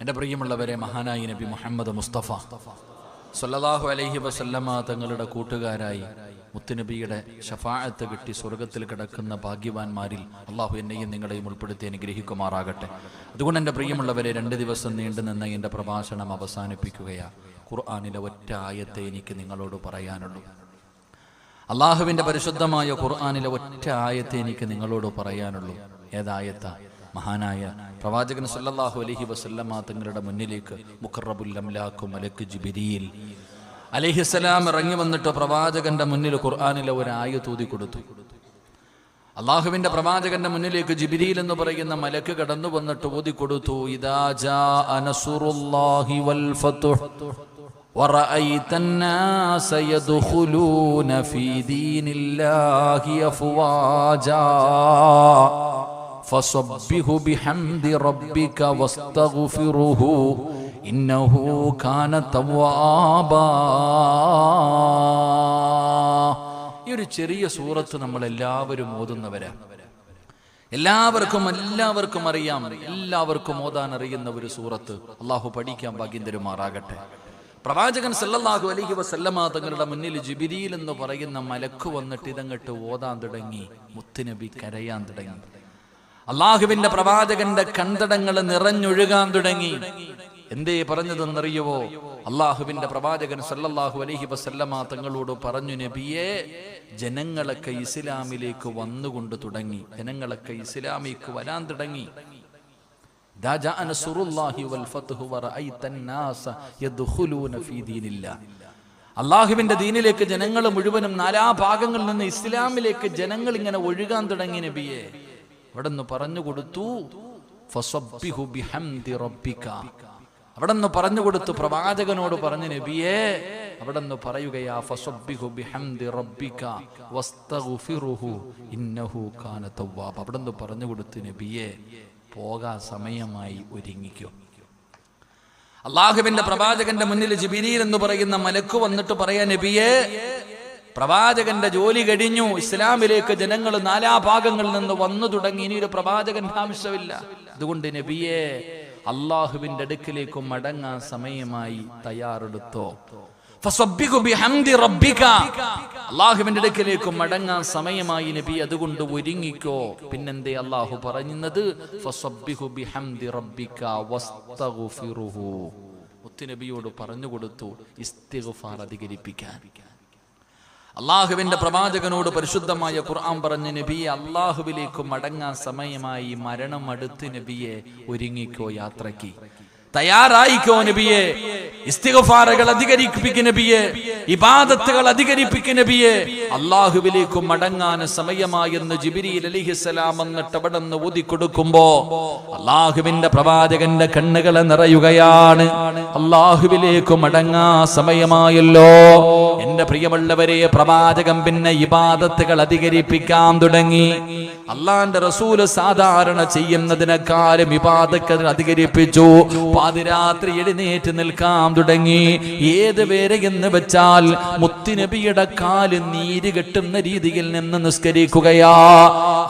എൻ്റെ പ്രിയമുള്ളവരെ, മഹാനായി നബി മുഹമ്മദ് മുസ്തഫ സല്ലല്ലാഹു അലൈഹി വസല്ലമ തങ്ങളുടെ കൂട്ടുകാരായി മുത്തുനബിയുടെ ഷഫാഅത്ത് കിട്ടി സ്വർഗത്തിൽ കിടക്കുന്ന ഭാഗ്യവാന്മാരിൽ അള്ളാഹു എന്നെയും നിങ്ങളെയും ഉൾപ്പെടുത്തി അനുഗ്രഹിക്കുമാറാകട്ടെ. അതുകൊണ്ട് എൻ്റെ പ്രിയമുള്ളവരെ, 2 ദിവസം നീണ്ടു നിന്ന എൻ്റെ പ്രഭാഷണം അവസാനിപ്പിക്കുകയാണ്. ഖുർആനിലെ ഒറ്റ ആയത്തെ എനിക്ക് നിങ്ങളോട് പറയാനുള്ളൂ. അള്ളാഹുവിൻ്റെ പരിശുദ്ധമായ ഖുർആനിലെ ഒറ്റ ആയത്തെ എനിക്ക് നിങ്ങളോട് പറയാനുള്ളൂ. ഏതായത്താ? മഹാനായ പ്രവാചകൻ സല്ലല്ലാഹു അലൈഹി വസല്ലമ തങ്ങളുടെ മുന്നിലേക്ക് മുഖറബുൽ അംലാഖു മലക്ക് ജിബ്രീൽ അലൈഹിസ്സലാം ഇറങ്ങി വന്നിട്ട് പ്രവാചകന്റെ മുന്നിൽ ഖുർആനിലെ ഒരു ആയത്ത് ഓതി കൊടുത്തു. അള്ളാഹുവിന്റെ പ്രവാചകന്റെ മുന്നിലേക്ക് ജിബ്രീൽ എന്ന് പറയുന്ന മലക്ക് കടന്നു വന്നിട്ട് ഓതി കൊടുത്തു. ഇദാ ജാഅ നസ്റുല്ലാഹി വൽ ഫത്ഹ് വറഅയ്ത الناس يدخلون في دين الله أفواجا فسبح بحمد ربك واستغفره إنه كان توابا. ഈ ഒരു ചെറിയ സൂറത്ത് നമ്മൾ എല്ലാവരും ഓതുന്നവരാ. എല്ലാവർക്കും അറിയാം, എല്ലാവർക്കും ഓതാൻ അറിയുന്ന ഒരു സൂറത്ത്. അള്ളാഹു പഠിക്കാൻ ഭാഗ്യം തരുമാറാകട്ടെ. പ്രവാചകൻ സല്ലല്ലാഹു അലൈഹി വസല്ലമ തങ്ങളുടെ മുന്നിൽ ജിബ്രീൽ എന്ന് പറയുന്ന മലക്ക് വന്നിട്ട് ഇതങ്ങട്ട് ഓതാൻ തുടങ്ങി. മുത്തുനബി കരയാൻ തുടങ്ങി. അള്ളാഹുവിന്റെ പ്രവാചകന്റെ കൺതടങ്ങൾ നിറഞ്ഞൊഴുകാൻ തുടങ്ങി. എന്തേ പറഞ്ഞതെന്നറിയുവോ? അള്ളാഹുവിന്റെ പ്രവാചകൻ സല്ലല്ലാഹു അലൈഹി വസല്ലമ തങ്ങളോട് പറഞ്ഞു, നബിയെ, ജനങ്ങളൊക്കെ ഇസ്ലാമിലേക്ക് വന്നുകൊണ്ട് തുടങ്ങി, ജനങ്ങളൊക്കെ ഇസ്ലാമിലേക്ക് വരാൻ തുടങ്ങി. അള്ളാഹുവിന്റെ ദീനിലേക്ക് ജനങ്ങൾ മുഴുവനും നാനാഭാഗങ്ങളിൽ നിന്ന് ഇസ്ലാമിലേക്ക് ജനങ്ങൾ ഇങ്ങനെ ഒഴുകാൻ തുടങ്ങി. നബിയെ, അവിടെന്ന് പറഞ്ഞു കൊടുത്തു, ഫസബ്ബിഹു ബിഹംദി റബ്ബിക. അവിടെന്ന് പറഞ്ഞു കൊടുത്തു, പ്രവാചകനോട് പറഞ്ഞു, നബിയെ, അവിടെന്ന് പറയുകയാ, ഫസബ്ബിഹു ബിഹംദി റബ്ബിക വസ്തഗ്ഫിറുഹു ഇന്നഹു കാന തവ്വാബ. അവിടെന്ന് പറഞ്ഞു കൊടുത്തു, നബിയെ, പോകാൻ സമയമായി, ഒരുങ്ങിക്കോ. അള്ളാഹുവിന്റെ പ്രവാചകന്റെ മുന്നിൽ ജിബ്രീൽ എന്ന് പറയുന്ന മലക്ക് വന്നിട്ട് പറയാ, നബിയെ, പ്രവാചകന്റെ ജോലി കഴിഞ്ഞു, ഇസ്ലാമിലേക്ക് ജനങ്ങൾ നാനാഭാഗങ്ങളിൽ നിന്ന് വന്നു തുടങ്ങി, ഇനി ഒരു പ്രവാചകന്റെ ആവശ്യമില്ല. അതുകൊണ്ട് നബിയെ, അള്ളാഹുവിന്റെ അടുക്കിലേക്ക് മടങ്ങാൻ സമയമായി, തയ്യാറെടുത്തോ. ഫസബ്ബിഹു ബിഹംദി റബ്ബിക. അള്ളാഹുവിന്റെ അടുക്കിലേക്ക് മടങ്ങാൻ സമയമായി നബി, അതുകൊണ്ട് ഒരുങ്ങിക്കോ. പിന്നെന്തേ അള്ളാഹു പറയുന്നത്? ഫസബ്ബിഹു ബിഹംദി റബ്ബിക വസ്തഗ്ഫിറുഹു. മുത്തുനബിയോട് പറഞ്ഞു കൊടുത്തു ഇസ്തിഗ്ഫാർ അധികരിപ്പിക്കാൻ. അള്ളാഹുവിന്റെ പ്രവാചകനോട് പരിശുദ്ധമായ ഖുർആൻ പറഞ്ഞു, നബിയെ, അള്ളാഹുവിലേക്ക് മടങ്ങാൻ സമയമായി, മരണം അടുത്ത്, നബിയെ, ഒരുങ്ങിക്കോ, യാത്രയ്ക്ക് തയ്യാറായിക്കോ. നബിയെ, ഇസ്തിഗ്ഫാറുകൾ അധികരിപ്പിക്കും, നബിയെ, ഇബാദത്തുകൾ അധികരിപ്പിക്കും, നബിയെ, അള്ളാഹുവിലേക്ക് മടങ്ങാൻ സമയമായെന്ന് ജിബ്രീൽ അലൈഹിസ്സലാം വന്നിട്ട് അവിടെ നിന്ന് ഊതി കൊടുക്കുമ്പോ അള്ളാഹുവിന്റെ പ്രവാചകന്റെ കണ്ണുകളെ നിറയുകയാണ്. അള്ളാഹുവിലേക്ക് മടങ്ങാൻ സമയമായല്ലോ. എന്റെ പ്രിയമുള്ളവരെ, പ്രവാചകൻ പിന്നെ ഇബാദത്തുകൾ അധികരിപ്പിക്കാൻ തുടങ്ങി. അള്ളാന്റെ റസൂല് സാധാരണ ചെയ്യുന്നതിനേക്കാളും ഇബാദത്തുകൾ അധികരിപ്പിച്ചു. പാതിരാത്രി എഴുന്നേറ്റ് നിൽക്കാൻ തുടങ്ങി. ഏത് വരെ എന്ന് വെച്ചാൽ മുത്തുനബിയുടെ കാല് നീര് കെട്ടുന്ന രീതിയിൽ നിന്ന് നിസ്കരിക്കുകയാ.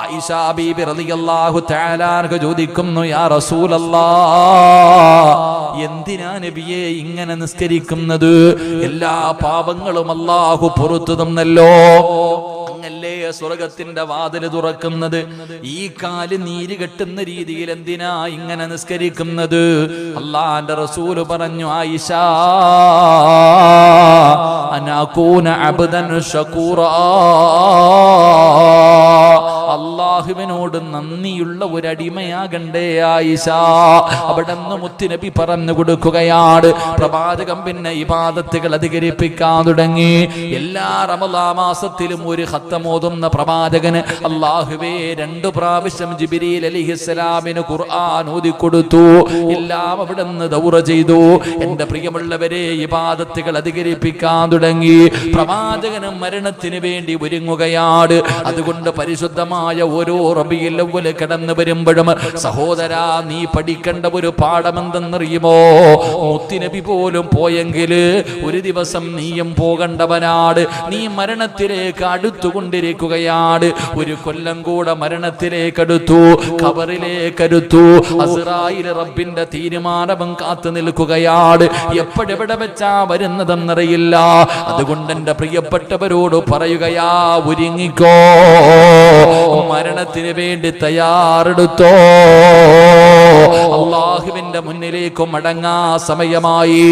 ആയിഷ ബീബി റളിയല്ലാഹു തആല അൻഹ ചോദിക്കുന്നു, യാ റസൂലല്ലാഹ്, എന്തിനാ നബിയെ ഇങ്ങനെ നിസ്കരിക്കുന്നത്? എല്ലാ പാപങ്ങളും അല്ലാഹു പുറത്തു തന്നല്ലോ. അങ്ങല്ലേ സ്വർഗത്തിന്റെ വാതിൽ തുറക്കുന്നത്. ഈ കാല് നീര് കെട്ടുന്ന രീതിയിൽ എന്തിനാ ഇങ്ങനെ നിസ്കരിക്കുന്നത്? അല്ലാഹുവിന്റെ റസൂല് പറഞ്ഞു, ആയിഷ, അനകൂന അബ്ദൻ ശകൂറാ, അള്ളാഹുവിനോട് നന്ദിയുള്ള ഒരു അടിമയാകണ്ടേ ആയിഷ. അവിടെ നിന്ന് മുത്തുനബി പറഞ്ഞു കൊടുക്കുകയാണ്. പ്രവാചകൻ പിന്നെ ഇബാദത്തുകൾ അധികരിപ്പിക്കാൻ തുടങ്ങി. എല്ലാ റമളാൻ മാസത്തിലും ഒരു ഖത്തം ഓതുന്ന പ്രവാചകന് അല്ലാഹുവേ 2 പ്രാവശ്യം ജിബ്രീൽ അലൈഹിസ്സലാമിന് ഖുർആൻ ഓതി കൊടുത്തു. എല്ലാം അവിടെ നിന്ന് ദൗറ ചെയ്തു. എന്റെ പ്രിയമുള്ളവരെ, ഇബാദത്തുകൾ അധികരിപ്പിക്കാൻ തുടങ്ങി. പ്രവാചകന് മരണത്തിന് വേണ്ടി ഒരുങ്ങുകയാണ്. അതുകൊണ്ട് പരിശുദ്ധമായ ഒരു ഓരോ റബീഉൽ അവ്വൽ കടന്നു വരുമ്പോഴും സഹോദരാ നീ പഠിക്കേണ്ട ഒരു പാഠമെന്തെന്നറിയുമോ? മുത്തുനബി പോലും പോയെങ്കിൽ ഒരു ദിവസം നീയും പോകേണ്ടവനാണ്. നീ മരണത്തിലേക്ക് അടുത്തുകൊണ്ടിരിക്കുകയാണ്. ഒരു കൊല്ലം കൂടെ മരണത്തിലേക്ക് അടുത്തു, ഖബറിലേക്ക് അടുത്തു. അസ്റായിൽ റബ്ബിന്റെ തീരുമാനം കാത്തു നിൽക്കുകയാണ്. എപ്പോഴെവിടെ വെച്ചാ വരുന്നതെന്നറിയില്ല. അതുകൊണ്ട് എന്റെ പ്രിയപ്പെട്ടവരോട് പറയുകയാ, ഒരുങ്ങിക്കോ, മരണത്തിന് വേണ്ടി തയ്യാറെടുത്തോ. അല്ലാഹുവിന്റെ മുന്നിലേക്ക് മടങ്ങാ സമയമായി.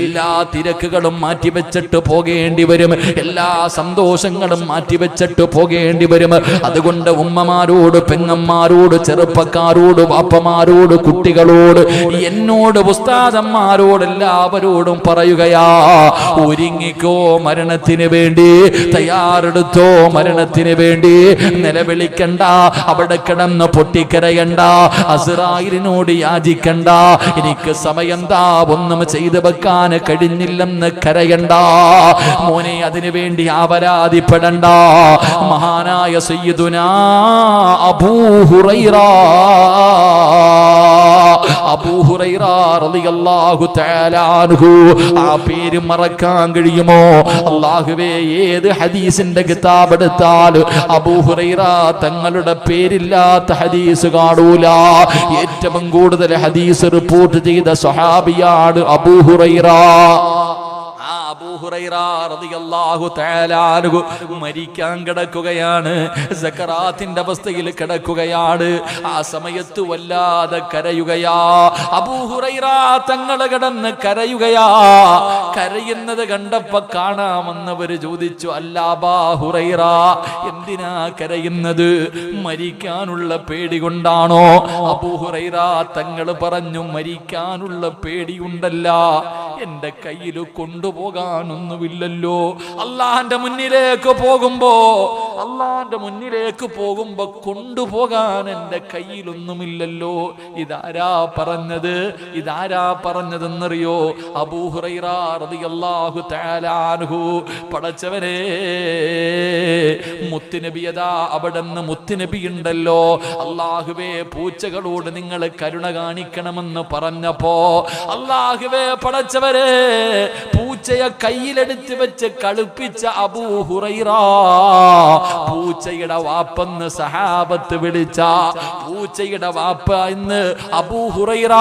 എല്ലാ തിരക്കുകളും മാറ്റിവെച്ചിട്ട് പോകേണ്ടി വരും. എല്ലാ സന്തോഷങ്ങളും മാറ്റിവെച്ചിട്ട് പോകേണ്ടി വരും. അതുകൊണ്ട് ഉമ്മമാരോട്, പെങ്ങന്മാരോട്, ചെറുപ്പക്കാരോട്, വാപ്പമാരോട്, കുട്ടികളോട്, എന്നോട്, ഉസ്താദന്മാരോട്, എല്ലാവരോടും പറയുകയാ, ഒരുങ്ങിക്കോ, മരണത്തിന് വേണ്ടി തയ്യാറെടുത്തോ. മരണത്തിന് വേണ്ടി നിലവിളിക്കണ്ട, അവിടെ കിടന്ന് പൊട്ടിക്കരയണ്ട, അസ്റായിലിനോട് യാചിക്കണ്ട, എനിക്ക് സമയം താ, ഒന്നും ചെയ്തു വെക്കാൻ കഴിഞ്ഞില്ലെന്ന് കരയണ്ട മോനെ. അതിനു വേണ്ടി അപരാധിപ്പെടണ്ട. മഹാനായ സയ്യിദുനാ അബൂ ഹുറൈറ റളിയല്ലാഹു തആല അൻഹു, ആ പേര് മറക്കാൻ കഴിയുമോ? അല്ലാഹുവേ, ഏത് ഹദീസിന്റെ കിതാബ് എടുത്താൽ അബൂ ഹുറൈറ തങ്ങളുടെ പേരില്ലാത്ത ഹദീസ് കാണൂല. ഏറ്റവും കൂടുതൽ ഹദീസ് റിപ്പോർട്ട് ചെയ്ത സ്വഹാബിയാണ് അബൂ ഹുറൈറ. അബൂ ഹുറൈറ റളിയല്ലാഹു തആല അൻഹു മരിക്കാൻ കിടക്കുകയാണ്. സക്കറാത്തിന്റെ അവസ്ഥയിൽ കിടക്കുകയാണ്. ആ സമയത്ത് വല്ലാതെ കരയുകയാ. അബൂ ഹുറൈറ തങ്ങൾ കിടന്ന് കരയുകയാ. കരയുന്നത് കണ്ടപ്പോ കാണാമെന്നവര് ചോദിച്ചു, അല്ല അബൂ ഹുറൈറ, എന്തിനാ കരയുന്നത്? മരിക്കാനുള്ള പേടി കൊണ്ടാണോ? അബൂ ഹുറൈറ തങ്ങൾ പറഞ്ഞു, മരിക്കാനുള്ള പേടിയുണ്ടല്ല, എന്റെ കയ്യിൽ കൊണ്ടുപോകാനൊന്നുമില്ലല്ലോ. അള്ളാന്റെ മുന്നിലേക്ക് പോകുമ്പോ കൊണ്ടുപോകാൻ എന്റെ കയ്യിലൊന്നുമില്ലല്ലോ. ഇതാരാ പറഞ്ഞതെന്നറിയോ? അബൂ ഹുറൈറ റളിയല്ലാഹു തആല അൻഹു. പടച്ചവനെ, മുത്തുനബിയതാ അവിടെന്ന് മുത്തുനബി ഉണ്ടല്ലോ. അല്ലാഹുവേ, പൂച്ചകളോട് നിങ്ങൾ കരുണ കാണിക്കണമെന്ന് പറഞ്ഞപ്പോ, അല്ലാഹുവേ പടച്ചവനെ, പൂച്ചയെ കയ്യിലെടുത്ത് വെച്ച് കളിപ്പിച്ച അബൂ ഹുറൈറ, പൂച്ചയുടെ വാപ്പെന്ന് സഹാബത്ത് വിളിച്ച, പൂച്ചയുടെ വാപ്പ എന്ന് അബൂ ഹുറൈറ,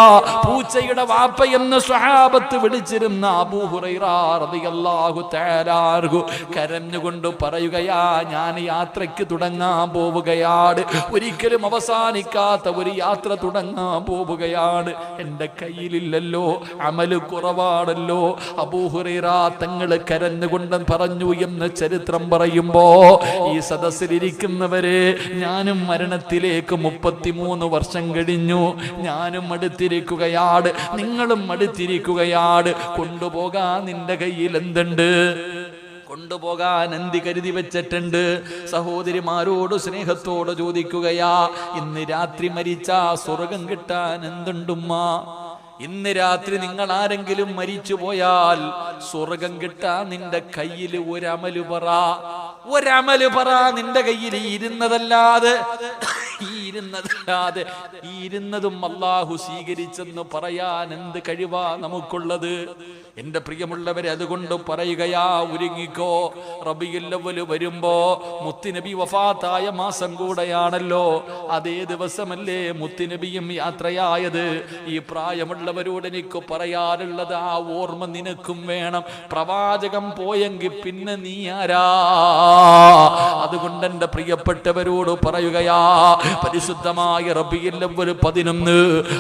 പൂച്ചയുടെ വാപ്പ എന്ന് സഹാബത്ത് വിളിച്ചിരുന്ന അബൂ ഹുറൈറ റളിയല്ലാഹു തആല അൻഹു കരഞ്ഞുകൊണ്ട് പറയുകയാ, ഞാൻ യാത്രയ്ക്ക് തുടങ്ങാൻ പോവുകയാണ്. ഒരിക്കലും അവസാനിക്കാത്ത ഒരു യാത്ര തുടങ്ങാൻ പോവുകയാണ്. എന്റെ കയ്യിലില്ലല്ലോ, അമല് കുറവാണല്ലോ. അബൂ ഹുറൈറ തങ്ങൾ കരഞ്ഞുകൊണ്ട് പറഞ്ഞു എന്ന് ചരിത്രം പറയുമ്പോ, ഈ സദസ്സിലിരിക്കുന്നവരെ, ഞാനും മരണത്തിലേക്ക് 33 വർഷം കഴിഞ്ഞു. ഞാനും അടുത്തിരിക്കുകയാണ്, നിങ്ങളും അടുത്തിരിക്കുകയാണ്. കൊണ്ടുപോകാൻ നിന്റെ കയ്യിൽ എന്തുണ്ട്? കൊണ്ടുപോകാൻ എന്തി കരുതി വെച്ചിട്ടുണ്ട്? സഹോദരിമാരോട് സ്നേഹത്തോട് ചോദിക്കുകയാ, ഇന്ന് രാത്രി മരിച്ചാ സ്വർഗം കിട്ടാൻ എന്തുണ്ടുമ്മ? ഇന്ന് രാത്രി നിങ്ങൾ ആരെങ്കിലും മരിച്ചു പോയാൽ സ്വർഗം കിട്ടാൻ നിന്റെ കയ്യിൽ ഒരമല് പറ. നിന്റെ കയ്യിൽ ഇരുന്നതും അല്ലാഹു സ്വീകരിച്ചെന്ന് പറയാൻ എന്ത് കഴിവാ നമുക്കുള്ളത്? എന്റെ പ്രിയമുള്ളവരെ, അതുകൊണ്ട് പറയുകയാ, ഒരുങ്ങിക്കോ. റബീഉൽ അവ്വൽ വരുമ്പോ മുത്തുനബി വഫാത്തായ മാസം കൂടെയാണല്ലോ. അതേ ദിവസമല്ലേ മുത്തുനബിയും യാത്രയായത്. ഈ പ്രായമുള്ളവരോട് എനിക്ക് പറയാനുള്ളത്, ആ ഓർമ്മ നിനക്കും വേണം. പ്രവാചകൻ പോയെങ്കിൽ പിന്നെ നീ ആരാ? അതുകൊണ്ട് എന്റെ പ്രിയപ്പെട്ടവരോട് പറയുകയാ, പരിശുദ്ധമായ റബീഉൽ അവ്വൽ 11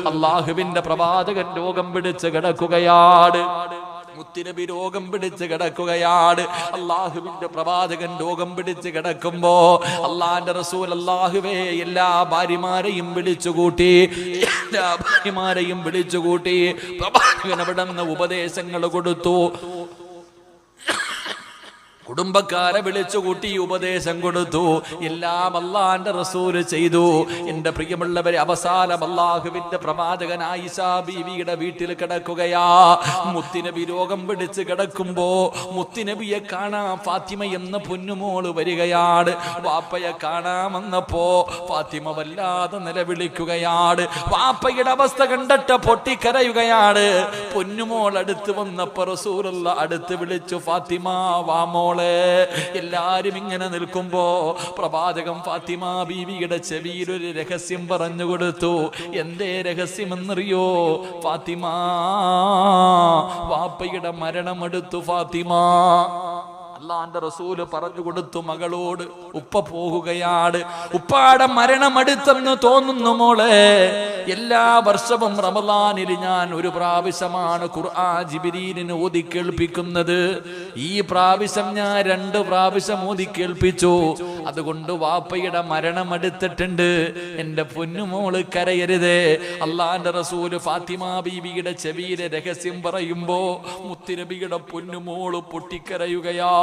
അല്ലാഹുവിന്റെ പ്രവാചകൻ രോഗം പിടിച്ച് കിടക്കുകയാണ്. മുത്തുനബി രോഗം പിടിച്ച് കിടക്കുകയാണ്. അല്ലാഹുവിന്റെ പ്രവാചകൻ രോഗം പിടിച്ച് കിടക്കുമ്പോ അല്ലാഹുവിന്റെ റസൂൽ അല്ലാഹുവേ എല്ലാ ഭാര്യമാരെയും വിളിച്ചുകൂട്ടി പ്രവാചകൻ അവിടെ നിന്ന് ഉപദേശങ്ങൾ കൊടുത്തു. കുടുംബക്കാരെ വിളിച്ചു കൂട്ടി ഉപദേശം കൊടുത്തു. എല്ലാം അള്ളാന്റെ റസൂല് ചെയ്തു. എന്റെ പ്രിയമുള്ളവരെ, അവസാനം അള്ളാഹുവിന്റെ പ്രവാചകൻ ആയിഷാ ബീവിയുടെ വീട്ടിൽ കിടക്കുകയാ. മുത്തുനബി രോഗം പിടിച്ച് കിടക്കുമ്പോ മുത്തുനബിയെ കാണാൻ ഫാത്തിമ എന്ന പൊന്നുമോള് വരികയാണ്. വാപ്പയെ കാണാമെന്നപ്പോ ഫാത്തിമ വല്ലാതെ നിലവിളിക്കുകയാണ്. വാപ്പയുടെ അവസ്ഥ കണ്ടിട്ട് പൊട്ടിക്കരയുകയാണ്. പൊന്നുമോൾ അടുത്ത് വന്നപ്പോ റസൂലുള്ള അടുത്ത് വിളിച്ചു, ഫാത്തിമ വാ മോളെ. എല്ലാരും ഇങ്ങനെ നിൽക്കുമ്പോ പ്രവാചകൻ ഫാത്തിമ ബീവിയുടെ ചെവിയിൽ ഒരു രഹസ്യം പറഞ്ഞു കൊടുത്തു. എന്തേ രഹസ്യമെന്നറിയോ? ഫാത്തിമ, വാപ്പയുടെ മരണമെടുത്തു ഫാത്തിമ. അള്ളാന്റെ റസൂല് പറഞ്ഞു കൊടുത്തു മകളോട്, ഉപ്പ പോകുകയാണ്, ഉപ്പാടെ മരണമെടുത്തെന്ന് തോന്നുന്നു മോളെ. എല്ലാ വർഷവും റമളാനിൽ ഞാൻ ഒരു പ്രാവശ്യമാണ് ഖുർആൻ ജിബ്രീലിന് ഓതി കേൾപ്പിക്കുന്നത്. ഈ പ്രാവശ്യം ഞാൻ 2 പ്രാവശ്യം ഓതി കേൾപ്പിച്ചു. അതുകൊണ്ട് വാപ്പയുടെ മരണമെടുത്തിട്ടുണ്ട്. എന്റെ പൊന്നുമോള് കരയരുതേ. അള്ളാന്റെ റസൂല് ഫാത്തിമ ബീവിയുടെ ചെവിയിലെ രഹസ്യം പറയുമ്പോ മുത്തുനബിയുടെ പൊന്നുമോള് പൊട്ടിക്കരയുകയാ.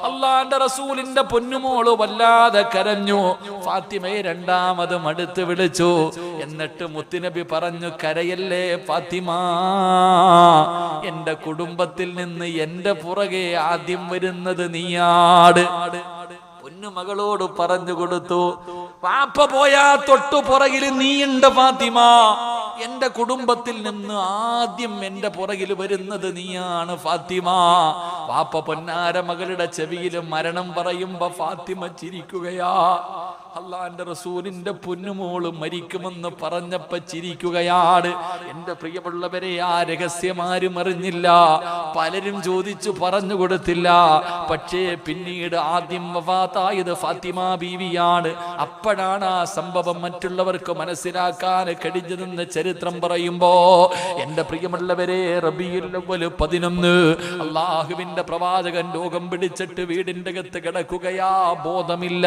അള്ളാന്റെ റസൂലിന്റെ പൊന്നുമോള് വല്ലാതെ കരഞ്ഞു. ഫാത്തിമയെ രണ്ടാമതും അടുത്ത് വിളിച്ചു. എന്നിട്ട് മുത്തുനബി പറഞ്ഞു, കരയല്ലേ ഫാത്തിമ, എന്റെ കുടുംബത്തിൽ നിന്ന് എന്റെ പുറകെ ആദ്യം വരുന്നത് നീയാട്. പൊന്നുമകളോട് പറഞ്ഞു കൊടുത്തു, വാപ്പ പോയാ തൊട്ടു പുറകിൽ നീയുണ്ട് ഫാത്തിമ. എന്റെ കുടുംബത്തിൽ നിന്ന് ആദ്യം എന്റെ പുറകിൽ വരുന്നത് നീയാണ് ഫാത്തിമ. വാപ്പ പൊന്നാര മകളുടെ ചെവിയിൽ മരണം പറയുമ്പോ ഫാത്തിമ ചിരിക്കുകയാ. അള്ളാന്റെ റസൂലിന്റെ പൊന്നുമോള് മരിക്കുമെന്ന് പറഞ്ഞപ്പോ ചിരിക്കുകയാണ്. എന്റെ പ്രിയമുള്ളവരെ, ആ രഹസ്യം ആരും അറിഞ്ഞില്ല. പലരും ചോദിച്ചു പറഞ്ഞു കൊടുത്തില്ല. പക്ഷേ പിന്നീട് ആദ്യം വഫാത്തായത് ഫാത്തിമ ബീവിയാണ്. അപ്പോഴാണ് ആ സംഭവം മറ്റുള്ളവർക്ക് മനസ്സിലാക്കാൻ കഴിഞ്ഞതെന്ന് ചരിത്രം പറയുമ്പോ, എന്റെ പ്രിയമുള്ളവരെ, റബീഉൽ അവ്വൽ 11 അള്ളാഹുവിന്റെ പ്രവാചകൻ രോഗം പിടിച്ചിട്ട് വീടിന്റെ അകത്ത് കിടക്കുകയാ. ബോധമില്ല.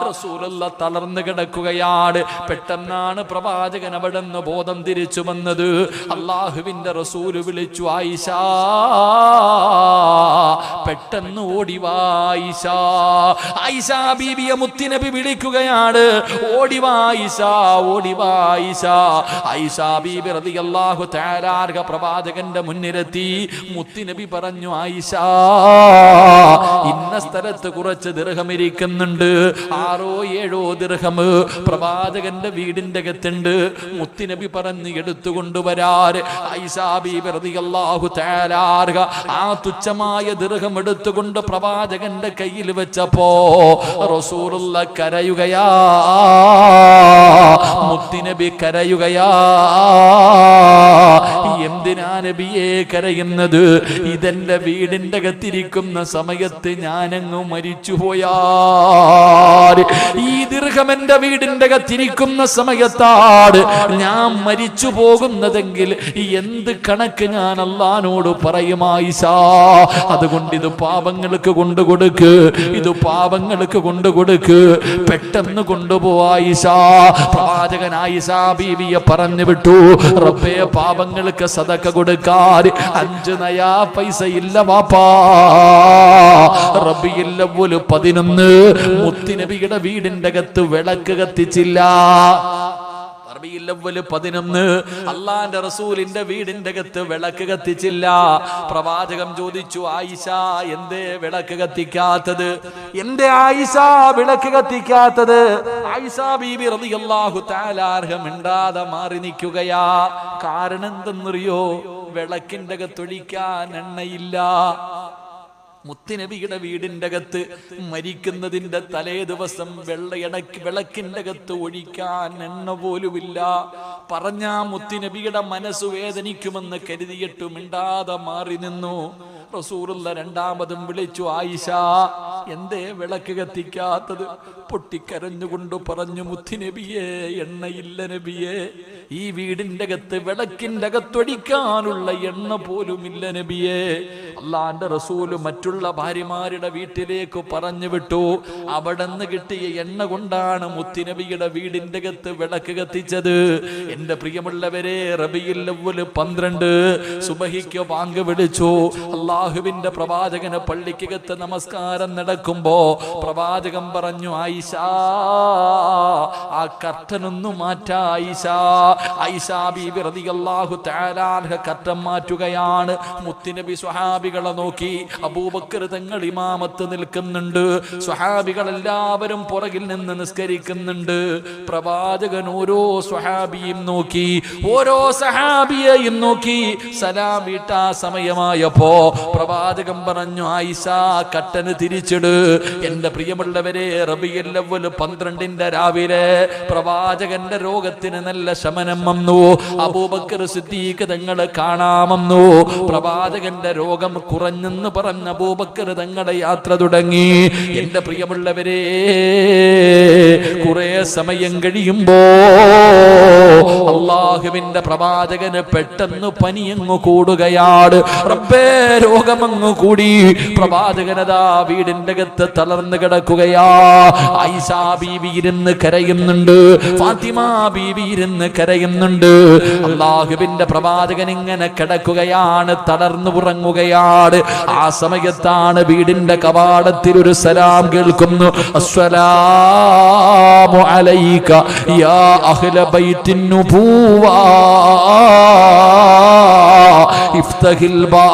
റസൂലുള്ള തളർന്നു കിടക്കുകയാണ്. പെട്ടെന്നാണ് പ്രവാചകൻ അവിടെ നിന്ന് ബോധം തിരിച്ചു വന്നത്. അള്ളാഹുവിന്റെ റസൂല് വിളിച്ചു, ആയിഷ, പെട്ടെന്ന് ഓടിവാ ആയിഷ. ആയിഷ ബീവിയെ മുത്തുനബി വിളിക്കുകയാണ്. ഓടിവാ ആയിഷ, ഓടിവാ ആയിഷ. ആയിഷ ബീബി റളിയല്ലാഹു തആല അൻഹ പ്രവാചകന്റെ മുന്നിലെത്തി. മുത്തുനബി പറഞ്ഞു, ആയിഷ, ഇന്ന സ്ഥലത്ത് കുറച്ച് ദിർഹം ഇരിക്കുന്നുണ്ട്. 6-7 ദിർഹം പ്രവാചകന്റെ വീടിന്റെ അകത്തുണ്ട്. മുത്തുനബി പറഞ്ഞു എടുത്തുകൊണ്ടുവരാറ്. ആയിഷ ബീബി റളിയല്ലാഹു തആല അൻഹ ആ തുച്ഛമായ ദിർഹം എടുത്തുകൊണ്ട് പ്രവാചകന്റെ കയ്യിൽ വെച്ചപ്പോ റസൂലുള്ള കരയുകയാ. മുത്തുനബി കരയുകയാ. എന്തിനാ നബിയെ കരയുന്നത്? ഇതെന്റെ വീടിന്റെ അകത്തിരിക്കുന്ന സമയത്ത് ഞാനങ്ങ് മരിച്ചുപോയാ. ഈ ദിർഹം എന്റെ വീടിന്റെ അകത്തിരിക്കുന്ന സമയത്താണ് ഞാൻ മരിച്ചു പോകുന്നതെങ്കിൽ എന്ത് കണക്ക് ഞാൻ അല്ലാഹുവോട് പറയും ആയിഷ? അതുകൊണ്ട് ഇത് പാപങ്ങൾക്ക് കൊണ്ടുകൊടുക്ക്, ഇത് പാപങ്ങൾക്ക് കൊണ്ടുകൊടുക്ക്, പെട്ടെന്ന് കൊണ്ടുപോ ആയിഷ. പ്രവാചകൻ ആയിഷ ബീവിയെ പറഞ്ഞു വിട്ടു. റബ്ബേ, പാപങ്ങൾക്ക് സദക്ക കൊടുക്കാൻ 5 നയാ പൈസ ഇല്ല വാപ്പാ. റബീഉൽ അവ്വൽ 11 മുത്തുനബിയുടെ വീടിന്റെ അകത്ത് വിളക്ക് കത്തിച്ചില്ല. റബീഉൽ അവ്വൽ 11 അള്ളാന്റെ റസൂലിന്റെ വീടിന്റെ അകത്ത് വിളക്ക് കത്തിച്ചില്ല. പ്രവാചകൻ ചോദിച്ചു, ആയിഷ, എന്തേ വിളക്ക് കത്തിക്കാത്തത്? എന്റെ ആയിഷ വിളക്ക് കത്തിക്കാത്തത്? ആയിഷ ബീബി റളിയല്ലാഹു തആല അൻഹ മിണ്ടാതെ മാറി നിൽക്കുകയാ. കാരണം എന്തെന്നറിയോ? വിളക്കിന്റെ അകത്തൊഴിക്കാൻ എണ്ണയില്ല. മുത്തുനബിയുടെ വീടിന്റെ അകത്ത് മരിക്കുന്നതിന്റെ തലേ ദിവസം വിളക്കിന്റെ അകത്ത് ഒഴിക്കാൻ എണ്ണ പോലുമില്ല. പറഞ്ഞ മുത്തുനബിയുടെ മനസ്സ് വേദനിക്കുമെന്ന് കരുതിയിട്ട് മിണ്ടാതെ മാറി നിന്നു. റസൂലുള്ള രണ്ടാമതും വിളിച്ചു, ആയിഷ, എന്തേ വിളക്ക് കത്തിക്കാത്തത്? പൊട്ടിക്കരഞ്ഞുകൊണ്ട് പറഞ്ഞു, മുത്തുനബിയെ, എണ്ണയില്ല നബിയെ, ഈ വീടിന്റെ അകത്ത് വിളക്കിന്റെ അകത്തൊടിക്കാനുള്ള എണ്ണ പോലുമില്ല നബിയെ. അള്ളാന്റെ റസൂല് മറ്റുള്ള ഭാര്യമാരുടെ വീട്ടിലേക്ക് പറഞ്ഞു വിട്ടു. അവിടെ നിന്ന് കിട്ടിയ എണ്ണ കൊണ്ടാണ് മുത്തുനബിയുടെ വീടിന്റെ അകത്ത് വിളക്ക് കത്തിച്ചത്. എന്റെ പ്രിയമുള്ളവരെ, റബീഉൽ അവ്വൽ 12 സുബഹിക്ക് ബാങ്ക് വിളിച്ചു. അള്ളാഹുവിന്റെ പ്രവാചകന് പള്ളിക്കകത്ത് നമസ്കാരം നടക്കുമ്പോ പ്രവാചകൻ പറഞ്ഞു, ആയിഷ ആ കർട്ടനൊന്നു മാറ്റാ ആയിഷ. ആയിഷ ബീബി റളിയല്ലാഹു തആല അൻഹ കർട്ടൻ മാറ്റുകയാണ്. മുത്തുനബി സ്വഹാബികളെ നോക്കി. അബൂബക്കർ തങ്ങൾ ഇമാമത്ത് നിൽക്കുന്നുണ്ട്. സ്വഹാബികൾ എല്ലാവരും പുറകിൽ നിന്ന് നിസ്കരിക്കുന്നുണ്ട്. പ്രവാചകൻ ഓരോ സ്വഹാബിയും നോക്കി, ഓരോ സഹാബിയെയും നോക്കി. സലാം വീട്ടാ സമയമായപ്പോ പ്രവാചകൻ പറഞ്ഞു, ആയിഷ കർട്ടന് തിരിച്ചിട്. എന്റെ പ്രിയമുള്ളവരെ, റബീഉൽ അവ്വൽ 12 രാവിലെ പ്രവാചകന്റെ രോഗത്തിന് നല്ല ശമനം വന്നു. അബൂബക്കർ സിദ്ദീഖ് തങ്ങളെ കാണാമെന്നു. പ്രവാചകന്റെ രോഗം കുറഞ്ഞെന്ന് പറഞ്ഞ അബൂബക്കർ തങ്ങളുടെ യാത്ര തുടങ്ങി. എന്റെ പ്രിയമുള്ളവരെ, കുറെ സമയം കഴിയുമ്പോ അള്ളാഹുവിന്റെ പ്രവാചകന് പെട്ടെന്ന് പനിയങ്ങു കൂടുകയാണ്. റബ്ബേ, രോഗമങ്ങു കൂടി. പ്രവാചകനതാ വീടിന്റെ അകത്ത് തളർന്നു കിടക്കുകയാ. ആയിഷ ബീവി ഇരുന്ന് കരയുന്നുണ്ട്. ഫാത്തിമ ബീവി ഇരുന്ന് കരയുന്നുണ്ട്. അള്ളാഹുവിന്റെ പ്രവാചകൻ ഇങ്ങനെ കിടക്കുകയാണ്, തളർന്നു ഉറങ്ങുകയാണ്. ആ സമയത്താണ് വീടിന്റെ കവാടത്തിൽ ഒരു സലാം കേൾക്കുന്നു. അസ്സലാമു അലൈക യാ അഹ്ല ബൈത്തിൻ നുബുവ ഇഫ്തഹിൽ ബാബ്.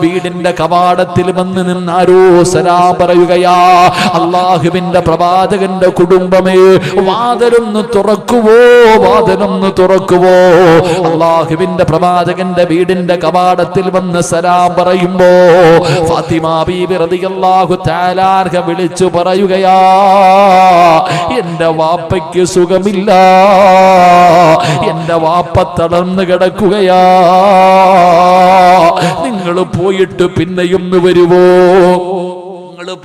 വീടിന്റെ കവാടത്തിൽ വന്ന് നിന്നാരോ സലാം പറയുകയാ. അള്ളാഹുവിന്റെ പ്രവാചകന്റെ കുടുംബമേ, വാതിലൊന്ന് തുറക്കുവോ, വാതിലൊന്ന് തുറക്കുവോ. അള്ളാഹുവിന്റെ പ്രവാചകന്റെ വീടിന്റെ കവാടത്തിൽ വന്ന് സലാം പറയുമ്പോ ഫാത്തിമ ബീബി റളിയല്ലാഹു തആല അൻഹ വിളിച്ചു പറയുകയാ, എന്റെ വാപ്പയ്ക്ക് സുഖമില്ല, എന്റെ വാപ്പ തളർന്നു കിടക്കുകയാ. നിങ്ങൾ പോയിട്ട് പിന്നെയൊന്ന് വരുവോ?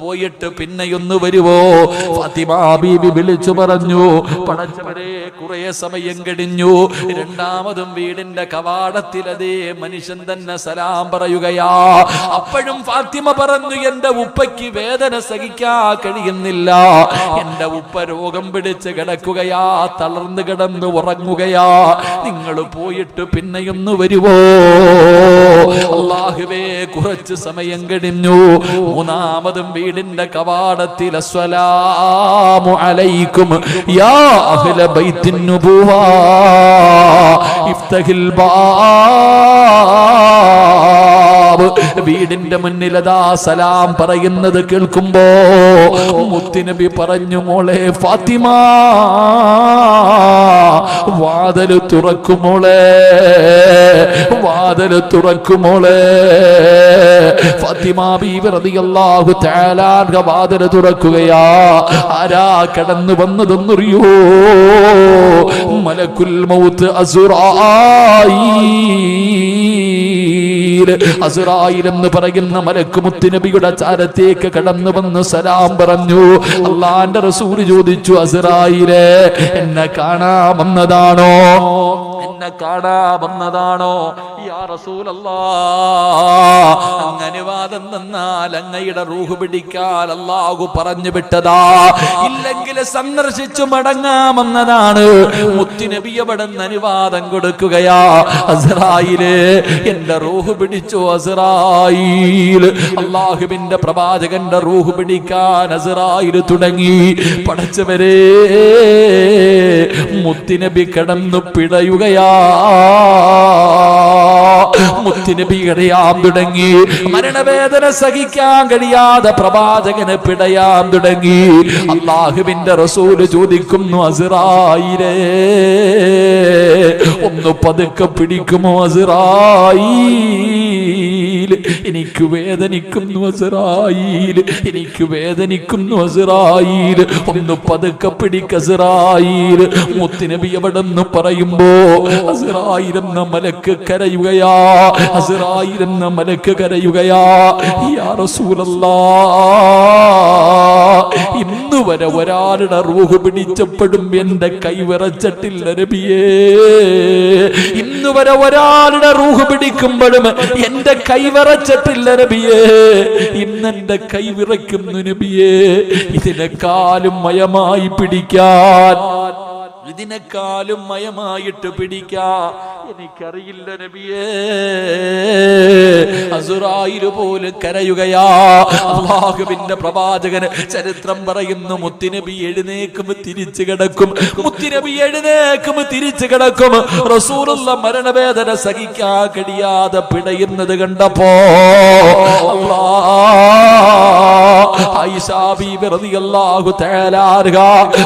പോയിട്ട് പിന്നെയൊന്ന് വരുവോ? ഫാത്തിമ ബീബി വിളിച്ചു പറഞ്ഞു, പടച്ചവരെ, കുറെ സമയം കഴിഞ്ഞു. രണ്ടാമതും വീടിന്റെ കവാടത്തിൽ അതേ മനുഷ്യൻ തന്നെ സലാം പറയുകയാ. അപ്പോഴും ഫാത്തിമ പറഞ്ഞു, എന്റെ ഉപ്പയ്ക്ക് വേദന സഹിക്കാൻ കഴിയുന്നില്ല, എന്റെ ഉപ്പ രോഗം പിടിച്ച് കിടക്കുകയാ, തളർന്നു കിടന്ന് ഉറങ്ങുകയാ. നിങ്ങൾ പോയിട്ട് പിന്നെയൊന്ന് വരുവോ? അല്ലാഹുവേ, കുറച്ച് സമയം കഴിഞ്ഞു. മൂന്നാമതും വീടിന്റെ കവാടത്തിൽ അസ്സലാമു അലൈക്കും യാ അഹ്ല ബൈത്തിൻ നുബുവ ഇഫ്തഹിൽ ബാബ്. വീടിന്റെ മുന്നിൽ അതാ സലാം പറയുന്നത് കേൾക്കുമ്പോ മുത്തുനബി പറഞ്ഞു, മോളെ ഫാത്തിമ, വാതില് തുറക്കുമോളെ, വാതില് തുറക്കുമോളെ. ഫാത്തിമ ബീവി റളിയല്ലാഹു തആല അൻഹ വാതില് തുറക്കുകയാ. ആരാ കടന്നു വന്നതെന്നറിയോ? മലക്കുൽ മൗത്ത് അസ്റായീൽ എന്ന് പറയുന്ന മലക്ക് മുത്തുനബിയുടെ ചാരത്തേക്ക് കടന്നു വന്ന് സലാം പറഞ്ഞു. അള്ളാന്റെ റസൂൽ ചോദിച്ചു, അസ്റായീലേ, എന്നെ കാണാമെന്നതാണോ? എന്നെ കാണാമെന്നതാണോ? യാ റസൂലല്ലാഹ്, അങ്ങനെ വാദം തന്നാൽ അങ്ങയുടെ റൂഹ് പിടിക്കാൻ അല്ലാഹു പറഞ്ഞു വിട്ടതാ, ഇല്ലെങ്കിൽ സന്ദർശിച്ചു മടങ്ങാമെന്നതാണ്. മുത്തുനബി അവിടെ അനുവാദം കൊടുക്കുകയാ. അസ്റായീലേ, എന്റെ റൂഹ് പിടിച്ചു അസ്റായീൽ. അല്ലാഹുവിന്റെ പ്രവാചകന്റെ റൂഹ് പിടിക്കാൻ അസ്റായീൽ തുടങ്ങി. പടച്ചവരെ, മുത്തുനബി കിടന്നു പിടയുകയാ. മുത്തുനബി കരയാൻ തുടങ്ങി. മരണവേദന സഹിക്കാൻ കഴിയാതെ പ്രവാചകന് പിടയാൻ തുടങ്ങി. അല്ലാഹുവിന്റെ റസൂല് ചോദിക്കുന്നു, അസ്റായീലേ, ഒന്ന് പതുക്കെ പിടിക്കുമോ അസ്റായീൽ? എനിക്ക് വേദനിക്കുന്നു അസ്റായീൽ, എനിക്ക് വേദനിക്കുന്നു അസ്റായീൽ, ഒന്ന് പതുക്കെ പിടിക്ക അസ്റായീൽ. മുത്തുനബി എവിടെന്ന് പറയുമ്പോ അസ്റായീൽ എന്ന മലക്ക് കരയുകയാ. അസ്റായീൽ എന്ന മലക്ക് കരയുകയാ. യാ റസൂലല്ലാഹ്, ഇന്ന് ഇന്നുവരെ ഒരാളുടെ റൂഹ് പിടിച്ചപ്പോഴും എന്റെ കൈ വിറച്ചിട്ടില്ല നബിയേ. ഇന്നുവരെ ഒരാളുടെ റൂഹ് പിടിക്കുമ്പോഴും എന്റെ കൈ വിറച്ചിട്ടില്ല നബിയേ. ഇന്നെന്റെ കൈ വിറയ്ക്കുന്നു നബിയേ. ഇതിനെക്കാളും മയമായി പിടിക്കാൻ, ഇതിനെക്കാളും മയമായിട്ട് പിടിക്കാൻ എനിക്കറിയില്ല നബിയേ. അസുറായിൽ പോലും കരയുകയാ. അല്ലാഹുവിന്റെ പ്രവാചകന് ചരിത്രം പറയുന്നു, മുത്തുനബി എഴുന്നേക്കും തിരിച്ചു കിടക്കും, മുത്തുനബി എഴുന്നേക്കും തിരിച്ചു കിടക്കും. റസൂലുള്ള മരണവേദന സഹിക്കാൻ കഴിയാതെ പിടയുന്നത് കണ്ടപ്പോ ആയിഷ ബീബി റളിയല്ലാഹു തആല അൻഹ,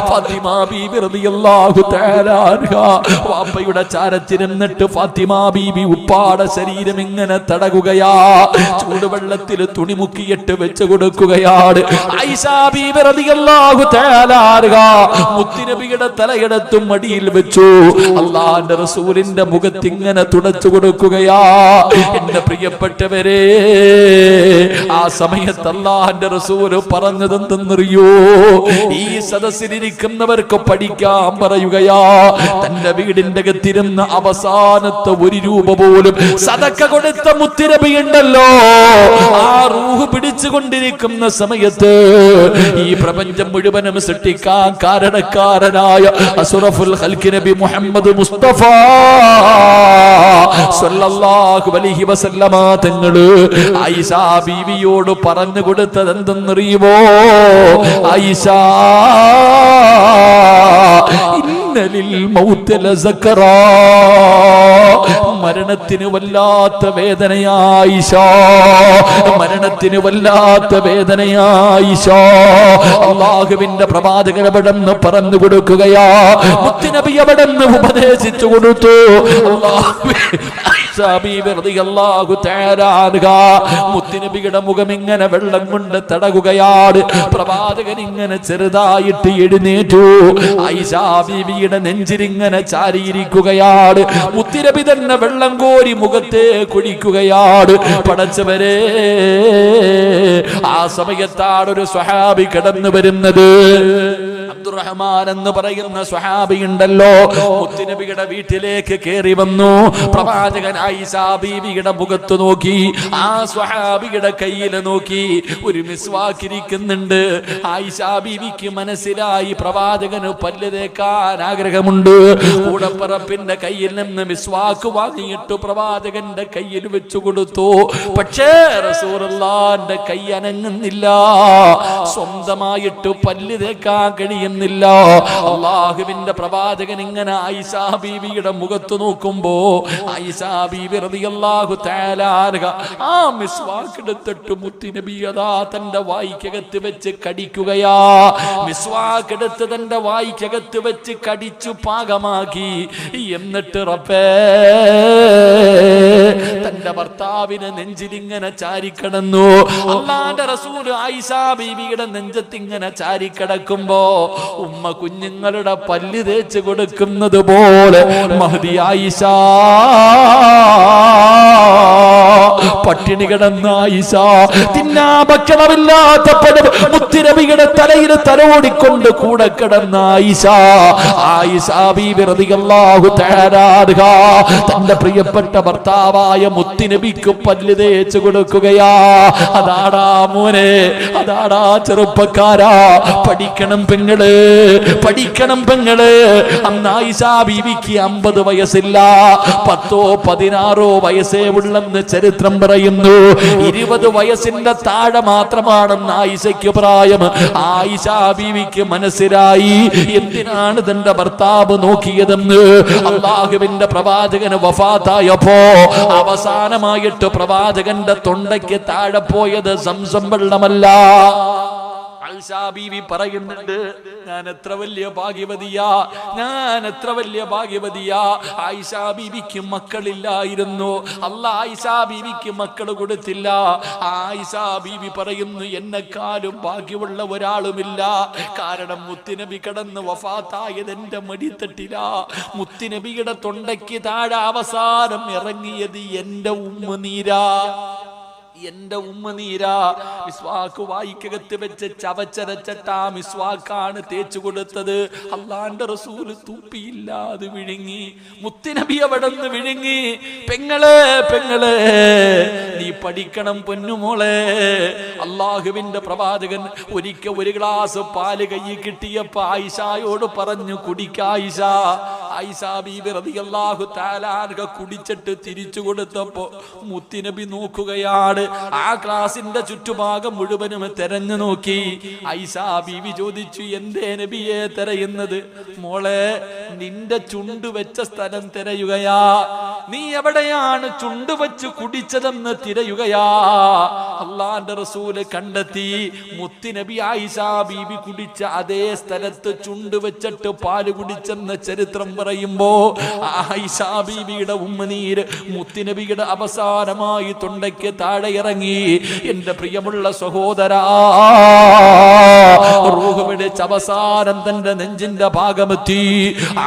ഫാത്തിമ ബീബി റളിയല്ലാഹു തആല അൻഹ വാപ്പയുടെ ചാരത്തിരുന്നിട്ട് ഫാത്തിമ ബീബി ഉപ്പാടെ ശരീരം ഇങ്ങനെ തടകുകയാ. ചൂടുവെള്ളത്തിൽ തുണി മുക്കിയിട്ട് വെച്ച് കൊടുക്കുകയാണ്. ആയിഷ ബീബി റളിയല്ലാഹു തആല അൻഹ മുത്തുനബിയുടെ തലയെടുത്തും മടിയിൽ വെച്ചു. അല്ലാഹുവിന്റെ റസൂലിന്റെ മുഖത്ത് ഇങ്ങനെ തുടച്ചു കൊടുക്കുകയാ. എന്റെ പ്രിയപ്പെട്ടവരെ, ആ സമയത്ത് അല്ലാഹുവിന്റെ റസൂല് പറഞ്ഞതെന്തെന്നറിയോ? ഈ സദസ്സിലിരിക്കുന്നവർക്ക് പഠിക്കാൻ പറയുകയാ. തന്റെ വീടിന്റെ അകത്തിരുന്ന അവസാനത്തെ ഒരു രൂപ പോലും സദക്ക കൊടുത്ത മുത്തുനബി ഉണ്ടല്ലോ, ആ റൂഹ് പിടിച്ചുകൊണ്ടിരിക്കുന്ന സമയത്ത് ഈ പ്രപഞ്ചം മുഴുവനും സൃഷ്ടിക്കാൻ കാരണക്കാരനായ അസ്റഫുൽ ഖൽഖ് നബി മുഹമ്മദ് മുസ്തഫ സല്ലല്ലാഹു അലൈഹി വസല്ലമ തങ്ങള് ആയിഷ ബീവിയോട് പറഞ്ഞു കൊടുത്തത് എന്തെന്നറിയുമോ? ആയിഷ, ഇന്നലിൽ മൗത ലസക്കറാ, മരണത്തിന് വല്ലാത്ത വേദനയായിഷ, മരണത്തിന് വല്ലാത്ത വേദനയായിഷ. അല്ലാഹുവിന്റെ പ്രവാചകൻ അവിടെന്ന് പറഞ്ഞു കൊടുക്കുകയാ. മുത്തുനബി അവിടെന്ന് ഉപദേശിച്ചു കൊടുത്തു. മുത്തുനബിയുടെ മുഖം ഇങ്ങനെ വെള്ളം കൊണ്ട് തടകുകയാണ്. പ്രവാചകൻ ഇങ്ങനെ ചെറുതായിട്ട് എഴുന്നേറ്റു. ആയിഷ ബീവിയുടെ നെഞ്ചിരിങ്ങനെ ചാരിയിരിക്കുകയാണ്. മുത്തുനബി തന്നെ വെള്ളം കോരി മുഖത്തെ കുടിക്കുകയാണ്. പടച്ചവരെ, ആ സമയത്താണ് ഒരു സ്വഹാബി കടന്നു വരുന്നത്. അബ്ദുറഹ്മാൻ എന്ന് പറയുന്ന സ്വഹാബി ഉണ്ടല്ലോ, മുത്തുനബിയുടെ വീട്ടിലേക്ക് കയറി വന്നു. പ്രവാചകൻ ആയിഷ ബീവിയുടെ മുഖത്ത് നോക്കി, ആ സ്വഹാബിയുടെ കയ്യിൽ നോക്കി. ഒരു മിസ്വാക്ക് ഇരിക്കുന്നുണ്ട്. ആയിഷ ബീവിക്ക് മനസ്സിലായി പ്രവാചകന് പല്ല് തേക്കാൻ ആഗ്രഹമുണ്ട്. കൂടപ്പറപ്പിന്റെ കയ്യിൽ നിന്ന് മിസ്വാക്ക് വാങ്ങിയിട്ട് പ്രവാചകന്റെ കയ്യിൽ വെച്ചു കൊടുത്തു. പക്ഷേ റസൂലുള്ളാഹിന്റെ കൈ അനങ്ങുന്നില്ല. സ്വന്തമായിട്ട് പല്ല് തേക്കാൻ കഴിയുന്നില്ല. അല്ലാഹുവിന്റെ പ്രവാചകൻ ഇങ്ങനെ ആയിഷ ബീവിയുടെ മുഖത്ത് നോക്കുമ്പോ ആയിഷ ബീവി റളിയല്ലാഹു തആല അൻഹ ആ മിസ്വാക്ക് എടുത്തിട്ട് മുത്തുനബി അതാ തന്റെ വായ്ക്കകത്ത് വെച്ച് കടിക്കുകയാ. മിസ്വാക്ക് എടുത്ത് തന്റെ വായ്ക്കകത്ത് വെച്ച് കടിച്ചു പാകമാക്കി. എന്നിട്ട് റബ്ബേ, തന്റെ ഭർത്താവിനെ നെഞ്ചിലിങ്ങനെ ചാരിക്കടന്നു. അല്ലാഹുവിന്റെ റസൂൽ ആയിഷ ബീവിയുടെ നെഞ്ചത്തിങ്ങനെ ചാരിക്കടക്കുമ്പോ ഉമ്മ കുഞ്ഞുങ്ങളുടെ പല്ല് തേച്ച് കൊടുക്കുന്നത് പോലെ മഹദി ആയിഷ പട്ടിണി കിടന്ന ആയിഷ, തിന്നാ ഭക്ഷണമില്ലാത്ത മുത്തുനബിയുടെ തലയിൽ തലോടിക്കൊണ്ട് കൂടെ കിടന്ന ആയിഷ, ആയിഷ ബീവി റളിയല്ലാഹു തആല അൻഹ തന്റെ പ്രിയപ്പെട്ട ഭർത്താവായ മുത്തുനബിക്ക് പല്ല് തേച്ച് കൊടുക്കുകയാ. അതാടാ മോനെ, അതാടാ ചെറുപ്പക്കാരാ, പഠിക്കണം പെങ്ങള്, പഠിക്കണം പെങ്ങള്. അന്ന് ആയിഷ ബീവിക്ക് 50 വയസ്സില്ല, 10 16 വയസ്സേ ഉള്ളെന്ന് ചരിത്രം പറയുന്നു. 20 വയസ്സിന്റെ താഴെ മാത്രമാണെന്ന് ആയിഷയ്ക്ക് പ്രായം. ആയിഷ ബീവിക്ക് മനസ്സിലായി എന്തിനാണ് തന്റെ ഭർത്താവ് നോക്കിയതെന്ന്. അല്ലാഹുവിന്റെ പ്രവാചകന് വഫാത്തായപ്പോ അവസാനമായിട്ട് പ്രവാചകന്റെ തൊണ്ടയ്ക്ക് താഴെ പോയത് സംസം വെള്ളമല്ല. ആയിഷ ബീവി പറയുന്നുണ്ട്, ഞാൻ എത്ര വലിയ ഭാഗ്യവതിയാ, ഞാൻ എത്ര വലിയ ഭാഗ്യവതിയാ. ആയിഷ ബീവിക്ക് മക്കളില്ലായിരുന്നു. അല്ലാഹ് ആയിഷ ബീവിക്ക് മക്കൾ കൊടുത്തില്ല. ആയിഷ ബീവി പറയുന്നു, എന്നെക്കാളും ഭാഗ്യമുള്ള ഒരാളുമില്ല. കാരണം മുത്തുനബി കടന്ന് വഫാത്തായത് എന്റെ മടിത്തട്ടില. മുത്തുനബിയുടെ തൊണ്ടയ്ക്ക് താഴെ അവസാനം ഇറങ്ങിയത് എന്റെ ഉമ്മനീരാ. എന്റെ ഉമ്മ നീരാ മിസ്വാക്ക് വായിക്കകത്ത് വെച്ച് ചവച്ചരച്ചിട്ടാ മിസ്വാക്കാണ് തേച്ചു കൊടുത്തത്. അള്ളാന്റെ റസൂല് തുപ്പിയില്ലാതെ വിഴുങ്ങി. മുത്തുനബി അവിടെ നിന്ന് വിഴുങ്ങി. പെങ്ങളെ പെങ്ങളെ നീ പഠിക്കണം പൊന്നുമോളെ. അള്ളാഹുവിന്റെ പ്രവാചകൻ ഒരിക്കൽ ഒരു ഗ്ലാസ് പാല് കയ്യിൽ കിട്ടിയപ്പോ ആയിഷയോട് പറഞ്ഞു കുടിക്ക ആയിഷ. ആയിഷ ബീബി റളിയല്ലാഹു തആല അൻഹ കുടിച്ചിട്ട് തിരിച്ചു കൊടുത്തപ്പോ മുത്തുനബി നോക്കുകയാണ്. ആ ക്ലാസിന്റെ ചുറ്റുഭാഗം മുഴുവനും തെരഞ്ഞു നോക്കി. ആയിഷ ബീവി ചോദിച്ചു, എന്തേ നബിയെ തെരയുന്നത്? മോളെ, നിന്റെ ചുണ്ട് വെച്ച സ്ഥലം തിരയുകയാ. നീ എവിടെയാണ് ചുണ്ട് വെച്ച് കുടിച്ചതെന്ന് തിരയുകയാ. അള്ളാന്റെ റസൂല് കണ്ടെത്തി. മുത്തുനബി ആയിഷ ബീവി കുടിച്ച അതേ സ്ഥലത്ത് ചുണ്ട് വെച്ചിട്ട് പാല് കുടിച്ചെന്ന ചരിത്രം പറയുമ്പോ ആയിഷ ബീവിയുടെ ഉമ്മനീര് മുത്തുനബിയുടെ അവസാനമായി തൊണ്ടയ്ക്ക് താഴെ ഇറങ്ങി. എന്റെ പ്രിയമുള്ള സഹോദരാ, റൂഹ് പിടിച്ച് അവസാനം തന്റെ നെഞ്ചിന്റെ ഭാഗമെത്തി.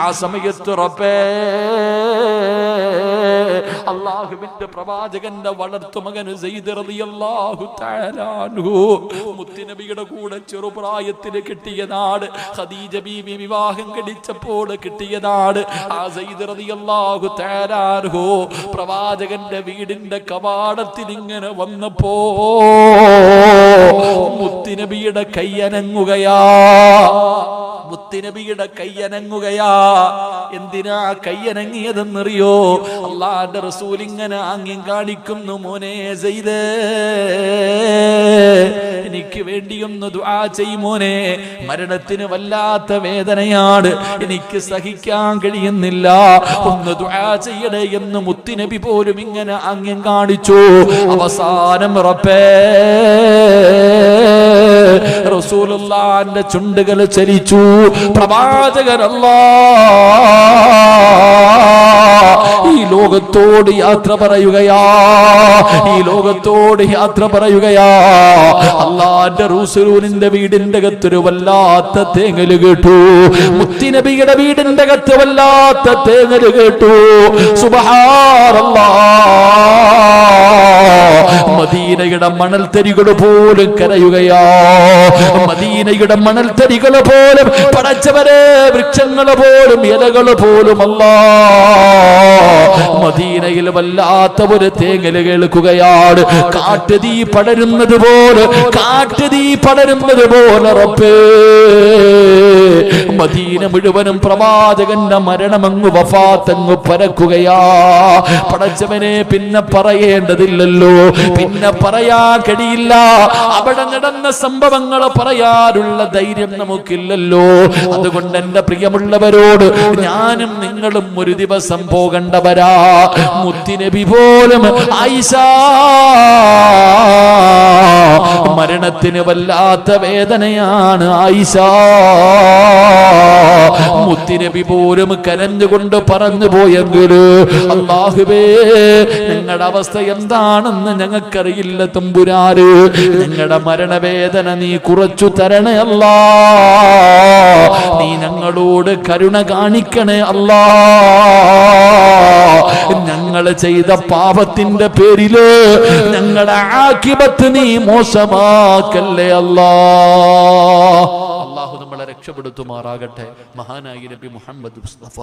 ആ സമയത്ത് റബ്ബേ, അല്ലാഹുവിന്റെ പ്രവാചകന്റെ വളർത്തുമകന് സയ്യിദ് റളിയല്ലാഹു തആല അൻഹു മുത്തുനബിയുടെ കൂടെ ചെറുപ്രായത്തിൽ കിട്ടിയതാണ്. ഖദീജ ബീവി വിവാഹം കഴിച്ചപ്പോൾ കിട്ടിയതാണ്. ആ സയ്യിദ് റളിയല്ലാഹു തആല അൻഹു പ്രവാചകന്റെ വീടിന്റെ കവാടത്തിൽ ഇങ്ങനെ വന്നപ്പോ മുത്തുനബിയുടെ കൈയനങ്ങുകയാ. മുത്തുനബിയുടെ കൈയനങ്ങുകയാ. എന്തിനാ കൈയനങ്ങിയതെന്നറിയോ? അല്ലാഹുവിന്റെ റസൂൽ ഇങ്ങനെ ആംഗ്യം കാണിക്കുന്നു. മോനെ സയ്യിദേ, എനിക്ക് വേണ്ടിയൊന്ന് ദുആ ചെയ്യ് മോനെ. മരണത്തിന് വല്ലാത്ത വേദനയാണ്, എനിക്ക് സഹിക്കാൻ കഴിയുന്നില്ല, ഒന്ന് ദുആ ചെയ്യണേ എന്ന് മുത്തുനബി പോലും ഇങ്ങനെ ആംഗ്യം കാണിച്ചു. അവസാനം റബ്ബേ, റസൂലുള്ളാഹിന്റെ ചുണ്ടുകൾ ചലിച്ചു. പ്രവാചകൻ ഈ ലോകത്തോട് യാത്ര പറയുകയാ. ഈ ലോകത്തോട് യാത്ര പറയുകയാ. അല്ലാഹുവിന്റെ റസൂലിന്റെ വീടിന്റെ അകത്തൊരു വല്ലാത്ത തേങ്ങല് കേട്ടു. മുത്തുനബിയുടെ വീടിന്റെ അകത്ത് വല്ലാത്ത തേങ്ങല് കേട്ടു. സുബ്ഹാനല്ലാഹ്. മദീനയുടെ മണൽത്തരികൾ പോലും കരയുകയാ. മദീനയുടെ മണൽത്തരികൾ പോലും, പടച്ചവരെ, വൃക്ഷങ്ങൾ പോലും, ഇലകൾ പോലും മദീനയിൽ വല്ലാത്ത ഒരു തേങ്ങല് കേൾക്കുകയാണ്. കാട്ടുതീ പടരുന്നത് പോലെ, കാട്ടുതീ പടരുന്നത് പോലെ റബ്ബേ, മദീന മുഴുവനും പ്രവാചകന്റെ മരണമങ്ങ് വഫാത്തങ്ങ് പരക്കുകയാ. പടച്ചവനെ, പിന്നെ പറയേണ്ടതില്ലല്ലോ, പിന്നെ പറയാൻ കഴിയില്ല. അവിടെ നടന്ന സംഭവങ്ങൾ പറയാനുള്ള ധൈര്യം നമുക്കില്ലല്ലോ. അതുകൊണ്ട് എന്റെ പ്രിയമുള്ളവരോട്, ഞാനും നിങ്ങളും ഒരു ദിവസം പോകേണ്ടവരാ. മുത്തുനബി പോലും ആയിഷ മരണത്തിന് വല്ലാത്ത വേദനയാണ്. ആയിഷ മുത്തുനബി പോലും കരഞ്ഞുകൊണ്ട് പറഞ്ഞു പോയെങ്കില്, അല്ലാഹുവേ, നിങ്ങളുടെ അവസ്ഥ എന്താണെന്ന് ഞങ്ങൾക്കറിയില്ല തമ്പുരാന്. ഞങ്ങളുടെ മരണവേദന നീ കുറച്ചു തരണേ അല്ലാ. നീ ഞങ്ങളോട് കരുണ കാണിക്കണേ അല്ലാ. ഞങ്ങൾ ചെയ്ത പാപത്തിന്റെ പേരില് ഞങ്ങളുടെ ആഖിബത്ത് നീ മോശമാക്കല്ലേ അല്ലാ. അല്ലാഹു നമ്മളെ രക്ഷപ്പെടുത്തുമാറാകട്ടെ. മഹാനായ നബി മുഹമ്മദ് മുസ്തഫ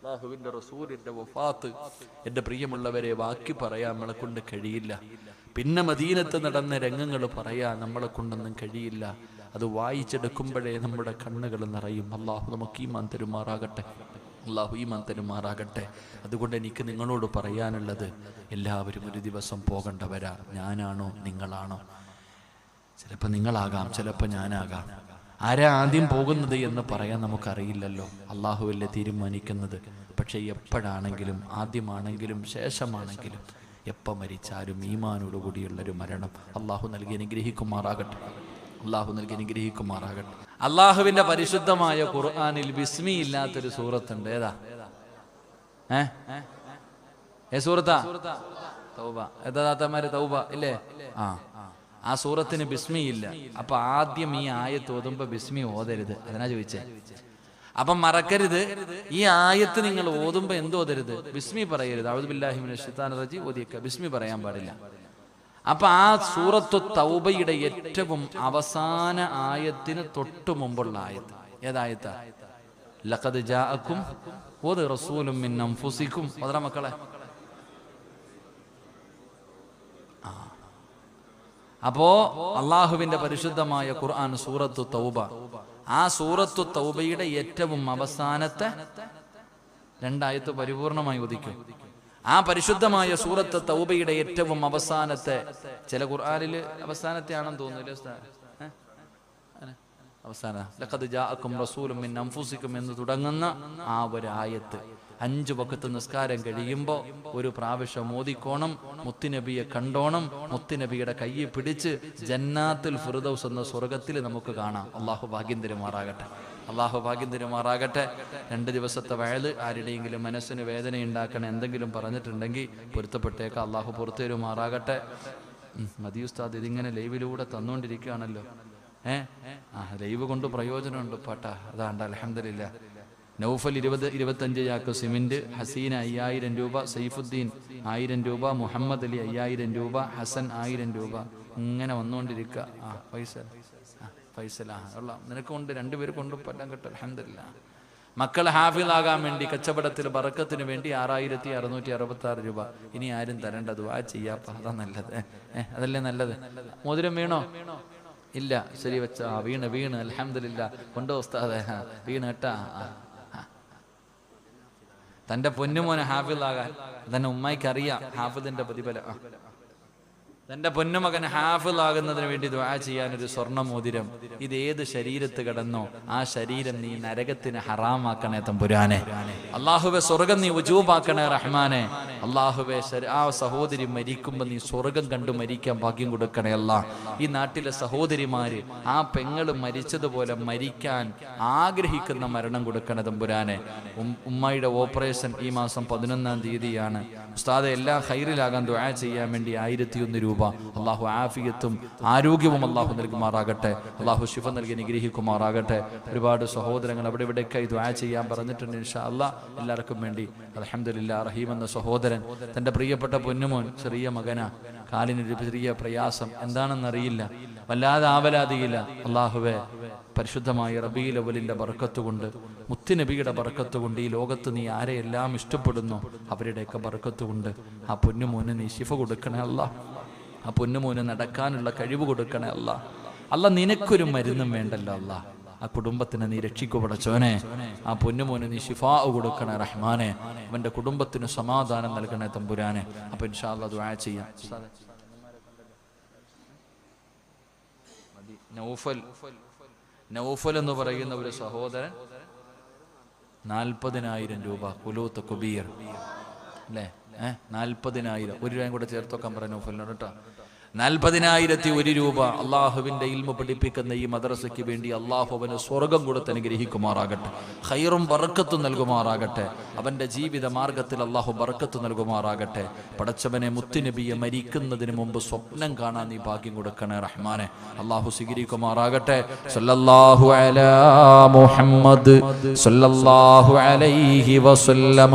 അല്ലാഹുവിന്റെ റസൂലിന്റെ വഫാത്ത്, എന്റെ പ്രിയമുള്ളവരെ, ബാക്കി പറയാൻ നമ്മളെ കൊണ്ട് കഴിയില്ല. പിന്നെ മദീനത്ത് നടന്ന രംഗങ്ങൾ പറയാൻ നമ്മളെ കൊണ്ടൊന്നും കഴിയില്ല. അത് വായിച്ചെടുക്കുമ്പോഴേ നമ്മുടെ കണ്ണുകൾ നിറയും. അല്ലാഹു നമുക്ക് ഈമാൻ തരുമാറാകട്ടെ. അല്ലാഹു ഈമാൻ തരുമാറാകട്ടെ. അതുകൊണ്ട് എനിക്ക് നിങ്ങളോട് പറയാനുള്ളത്, എല്ലാവരും ഒരു ദിവസം പോകേണ്ടവരാ. ഞാനാണോ നിങ്ങളാണോ? ചിലപ്പോൾ നിങ്ങളാകാം, ചിലപ്പോൾ ഞാനാകാം. ആരാ ആദ്യം പോകുന്നത് എന്ന് പറയാൻ നമുക്കറിയില്ലല്ലോ. അല്ലാഹുവല്ലേ തീരുമാനിക്കുന്നത്. പക്ഷെ എപ്പോഴാണെങ്കിലും, ആദ്യമാണെങ്കിലും ശേഷമാണെങ്കിലും, എപ്പോൾ മരിച്ചാലും ഈമാനോടുകൂടിയുള്ളൊരു മരണം അല്ലാഹു നൽകി അനുഗ്രഹിക്കുമാറാകട്ടെ. അല്ലാഹു നൽകി അനുഗ്രഹിക്കുമാറാകട്ടെ. അല്ലാഹുവിന്റെ പരിശുദ്ധമായ ഖുർആനിൽ ബിസ്മി ഇല്ലാത്തൊരു സൂറത്തുണ്ട്. ഏതാ? സൂറത്താ തൗബ. ഏതാ താത്തമാര്? തൗബ ഇല്ലേ? ആ സൂറത്തിന് ബിസ്മി ഇല്ല. അപ്പൊ ആദ്യം ഈ ആയത്ത് ഓതുമ്പോ ബിസ്മി ഓതരുത്. അതിനാ ചോദിച്ചേ. അപ്പം മറക്കരുത്, ഈ ആയത്ത് നിങ്ങൾ ഓതുമ്പോൾ എന്ത് ഓതരുത്? ബിസ്മി പറയരുത്. അഊദു ബില്ലാഹി മിനശ് ശൈത്താനിർ റജീം ഓതിയേക്കുക, ബിസ്മി പറയാൻ പാടില്ല. അപ്പൊ ആ സൂറത്തു തൗബയുടെ ഏറ്റവും അവസാന ആയത്തിന് തൊട്ടു മുമ്പുള്ള ആയത്ത് ഏതായത്താ? ലഖദ് ജാഅക്കും റസൂലും മിൻ അൻഫുസിക്കും. ഓതറ മക്കളെ. അപ്പോ അള്ളാഹുവിന്റെ പരിശുദ്ധമായ ഖുർആൻ സൂറത്തു തൗബ, ആ സൂറത്തു തൗബയുടെ ഏറ്റവും അവസാനത്തെ രണ്ടായത്ത് പരിപൂർണമായി ഒതുക്കും. ആ പരിശുദ്ധമായ സൂറത്ത് തൗബയുടെ ഏറ്റവും അവസാനത്തെ, ചില ഖുർആനിൽ അവസാനത്തെ ആണെന്ന് തോന്നുന്നില്ല അവസാന ലഖദ് ജാഅക്കും റസൂലും മിൻ അൻഫുസിക്കും എന്ന് തുടങ്ങുന്ന ആ ഒരു ആയത്ത് 5 വഖത്ത് നിസ്കാരം കഴിയുമ്പോൾ ഒരു പ്രാവശ്യം ഓതിക്കോണം. മുത്തുനബിയെ കണ്ടോണം. മുത്തുനബിയുടെ കയ്യിൽ പിടിച്ച് ജന്നാത്തുൽ ഫിർദൗസ് എന്ന സ്വർഗത്തിൽ നമുക്ക് കാണാം. അള്ളാഹു ഭാഗ്യം തരുമാറാകട്ടെ. അള്ളാഹു ഭാഗ്യം തരുമാറാകട്ടെ. 2 ദിവസത്തെ വയല് ആരുടെയെങ്കിലും മനസ്സിന് വേദന ഉണ്ടാക്കണ എന്തെങ്കിലും പറഞ്ഞിട്ടുണ്ടെങ്കിൽ പൊരുത്തപ്പെട്ടേക്കാം. അള്ളാഹു പുറത്തു തരുമാറാകട്ടെ. മതി ഉസ്താദ്, ഇതിങ്ങനെ ലൈവിലൂടെ തന്നുകൊണ്ടിരിക്കുകയാണല്ലോ. ലൈവ് കൊണ്ട് പ്രയോജനമുണ്ട് പാട്ടാ. അതാണ്ട് അൽഹംദുലില്ലാ. നൗഫൽ 20-25 ചാക്ക് സിമെന്റ്, ഹസീന 5000 രൂപ, സൈഫുദ്ദീൻ 1000 രൂപ, മുഹമ്മദ് അലി 5000 രൂപ, ഹസൻ 1000 രൂപ. ഇങ്ങനെ വന്നുകൊണ്ടിരിക്കുക. ഫൈസൽ നിനക്ക് കൊണ്ട് 2 പേര് കൊണ്ട് പറ്റാൻ കിട്ടും. അൽഹംദുലില്ലാ. മക്കൾ ഹാഫിളാകാൻ വേണ്ടി കച്ചവടത്തിൽ ബറക്കത്തിന് വേണ്ടി 6666 രൂപ. ഇനി ആരും തരേണ്ട, ദുആ ചെയ്യാപ്പ. അതാ നല്ലത്. അതല്ലേ നല്ലത്. മോതിരം വീണോ? ഇല്ല. ശരി വെച്ച. വീണ് അൽഹംദുലില്ലാ. കൊണ്ടോ ഉസ്താദേ? വീണ് കേട്ടാ. തന്റെ പൊന്നുമോനെ ഹാഫിളാകാൻ തന്നെ ഉമ്മയ്ക്ക് അറിയാം ഹാഫിളിന്റെ പ്രതിഫലം. തന്റെ പൊന്നുമകൻ ഹാഫിളാകുന്നതിന് വേണ്ടി ദുആ ചെയ്യാനൊരു സ്വർണ്ണ മോതിരം. ഇത് ഏത് ശരീരത്ത് കിടന്നോ ആ ശരീരം നീ നരകത്തിന് ഹറാമാക്കണേ തമ്പുരാനെ. അല്ലാഹുവേ സ്വർഗം നീ ഉജൂബാക്കണേ റഹ്മാനെ. അല്ലാഹുവേ ആ സഹോദരി മരിക്കുമ്പോൾ നീ സ്വർഗം കണ്ടു മരിക്കാൻ ഭാഗ്യം കൊടുക്കണേ അല്ലാ. ഈ നാട്ടിലെ സഹോദരിമാര് ആ പെങ്ങള് മരിച്ചതുപോലെ മരിക്കാൻ ആഗ്രഹിക്കുന്ന മരണം കൊടുക്കണേ തമ്പുരാനെ. ഉമ്മയുടെ ഓപ്പറേഷൻ ഈ മാസം 11-ാം തീയതിയാണ്. ഉസ്താദെ എല്ലാ ഖൈറിലാകാൻ ദുആ ചെയ്യാൻ വേണ്ടി 1001 രൂപ. അള്ളാഹു ആഫിയത്തും ആരോഗ്യവും അള്ളാഹു നൽകുമാറാകട്ടെ. അള്ളാഹു ശിഫ നൽകി അനുഗ്രഹിക്കുമാറാകട്ടെ. ഒരുപാട് സഹോദരങ്ങൾ അവിടെ ഇവിടേക്കായി ദുആ ചെയ്യാൻ പറഞ്ഞിട്ടുണ്ട്. ഇൻഷാ അല്ലാഹ് എല്ലാവർക്കും വേണ്ടി. അൽഹംദുലില്ലാ. റഹീം എന്ന സഹോദരൻ തന്റെ പ്രിയപ്പെട്ട പൊന്നുമോൻ, ചെറിയ മകനാ, കാലിനൊരു ചെറിയ പ്രയാസം, എന്താണെന്നറിയില്ല, വല്ലാതെ ആവലാതിയില്ല. അള്ളാഹുവേ പരിശുദ്ധമായ റബീഉൽ അവ്വലിന്റെ ബർക്കത്ത് കൊണ്ട്, മുത്തുനബിയുടെ ബർക്കത്ത് കൊണ്ട്, ഈ ലോകത്ത് നീ ആരെയെല്ലാം ഇഷ്ടപ്പെടുന്നു അവരുടെയൊക്കെ ബർക്കത്ത് കൊണ്ട് ആ പൊന്നുമോന് നീ ശിഫ കൊടുക്കണേ അല്ലാ. ആ പൊന്നുമോന് നടക്കാനുള്ള കഴിവ് കൊടുക്കണേ അല്ലാ. അല്ല നിനക്കൊരു മരുന്നും വേണ്ടല്ലോ അല്ലാ. ആ കുടുംബത്തിനെ നീ രക്ഷിക്കു പടച്ചോനെ. ആ പൊന്നുമോന് നീ ശിഫാ കൊടുക്കണേ റഹ്മാനെ. അവന്റെ കുടുംബത്തിന് സമാധാനം നൽകണേ തമ്പുരാനെ. അപ്പൊ ഇൻഷാ അല്ലാഹ് ദുആ ചെയ്യാം. നൗഫൽ എന്ന് പറയുന്ന ഒരു സഹോദരൻ 40,000 രൂപ കുലൂത്ത് കുബീർ അല്ലേ? 40,000. 1 രൂപയും കൂടെ ചേർത്തൊക്കാൻ പറ നൗഫലിനോട് കേട്ടോ. 40,001 രൂപ അള്ളാഹുവിന്റെ ഇൽമ പഠിപ്പിക്കുന്ന ഈ മദ്രസയ്ക്ക് വേണ്ടി അള്ളാഹു അവന് സ്വർഗം കൊടുത്ത് അനുഗ്രഹിക്കുമാറാകട്ടെ. ഖൈറും ബർക്കത്തും നൽകുമാറാകട്ടെ. അവന്റെ ജീവിത മാർഗത്തിൽ അള്ളാഹു ബർക്കത്ത് നൽകുമാറാകട്ടെ. പടച്ചവനെ മുത്തുനബിയെ മരിക്കുന്നതിന് മുമ്പ് സ്വപ്നം കാണാൻ നീ ഭാഗ്യം കൊടുക്കണേ റഹ്മാനെ. അള്ളാഹു സ്വീകരിക്കുമാറാകട്ടെ. സല്ലല്ലാഹു അലാ മുഹമ്മദ് സല്ലല്ലാഹു അലൈഹി വസല്ലം.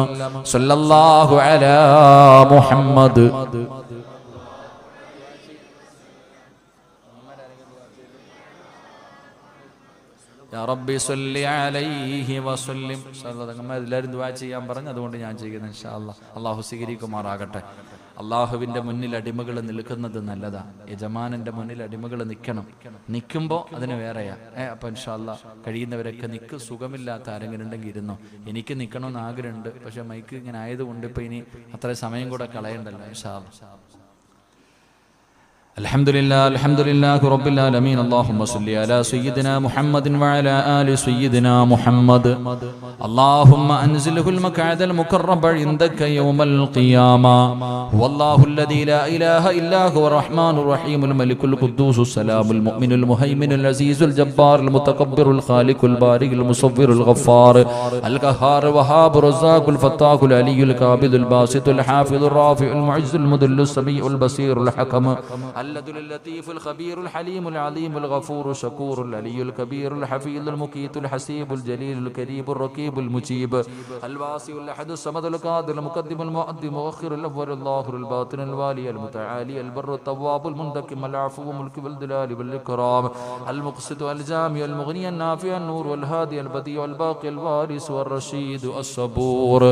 സല്ലല്ലാഹു അലാ മുഹമ്മദ്. യാ റബ്ബി സ്വല്ലി അലൈഹി വസല്ലിം. എല്ലാവരും ദുആ ചെയ്യാൻ പറഞ്ഞു, അതുകൊണ്ട് ഞാൻ ചെയ്യുന്നു ഇൻഷാ അല്ലാഹ്. അള്ളാഹു സ്വീകരിക്കുമാറാകട്ടെ. അള്ളാഹുവിന്റെ മുന്നിൽ അടിമകൾ നിൽക്കുന്നത് നല്ലതാ. യജമാനന്റെ മുന്നിൽ അടിമകൾ നിൽക്കുമ്പോൾ അതിന് വേറെയാ. അപ്പൊ ഇൻഷാ അല്ലാഹ് കഴിയുന്നവരൊക്കെ നിൽക്ക്. സുഖമില്ലാത്ത ആരെങ്കിലും ഉണ്ടെങ്കിൽ ഇരുന്നോ. എനിക്ക് നിൽക്കണമെന്ന് ആഗ്രഹമുണ്ട്, പക്ഷെ മൈക്ക് ഇങ്ങനെ ആയതുകൊണ്ട് ഇപ്പൊ ഇനി അത്ര സമയം കൂടെ കളയണ്ടല്ലോ. ഇൻഷാ അല്ലാഹ്. الحمد لله رب العالمين. اللهم صل على سيدنا محمد وعلى آل سيدنا محمد. اللهم أنزله المقعد المقرب عندك يوم القيامة. والله الذي لا إله إلا هو الرحمن الرحيم الملك القدوس السلام المؤمن المهيمن العزيز الجبار المتكبر الخالق البارئ المصور الغفار القهار الوهاب الرزاق الفتاح العلي القابض الباسط الحافظ الرافع المعز المذل السميع البصير الحكم അല്ലദുൽ ലതീഫുൽ ഖബീറുൽ ഹലീമുൽ അലീമുൽ ഗഫൂറുൽ ശകൂറുൽ അലിയുൽ കബീറുൽ ഹഫീദുൽ മുഖീതുൽ ഹസീബുൽ ജലീലുൽ കരീമുർ റഖീബുൽ മുജീബ് അൽ വാസിഉൽ അഹദുസ് സമദുൽ ഖാദിറുൽ മുഖദ്ദിമുൽ മുഅദ്ദിം മുഅഖിറുൽ അവ്വലുൽ ളാഹിറുൽ ബാത്തിനുൽ വാലിയുൽ മുതആലി അൽ ബർറു തവ്വാബുൽ മുന്തഖിം അൽ അഫ്വു മുൽകു വൽ ജലാലി വൽ ഇക്റാം അൽ മുഖ്സിതു അൽ ജാമി അൽ മുഗ്നി അൻ നാഫി അൻ നൂർ വൽ ഹാദി അൽ ബദീ അൽ ബാഖി അൽ വാരിസ് വർ റഷീദ് അസ്സബൂർ.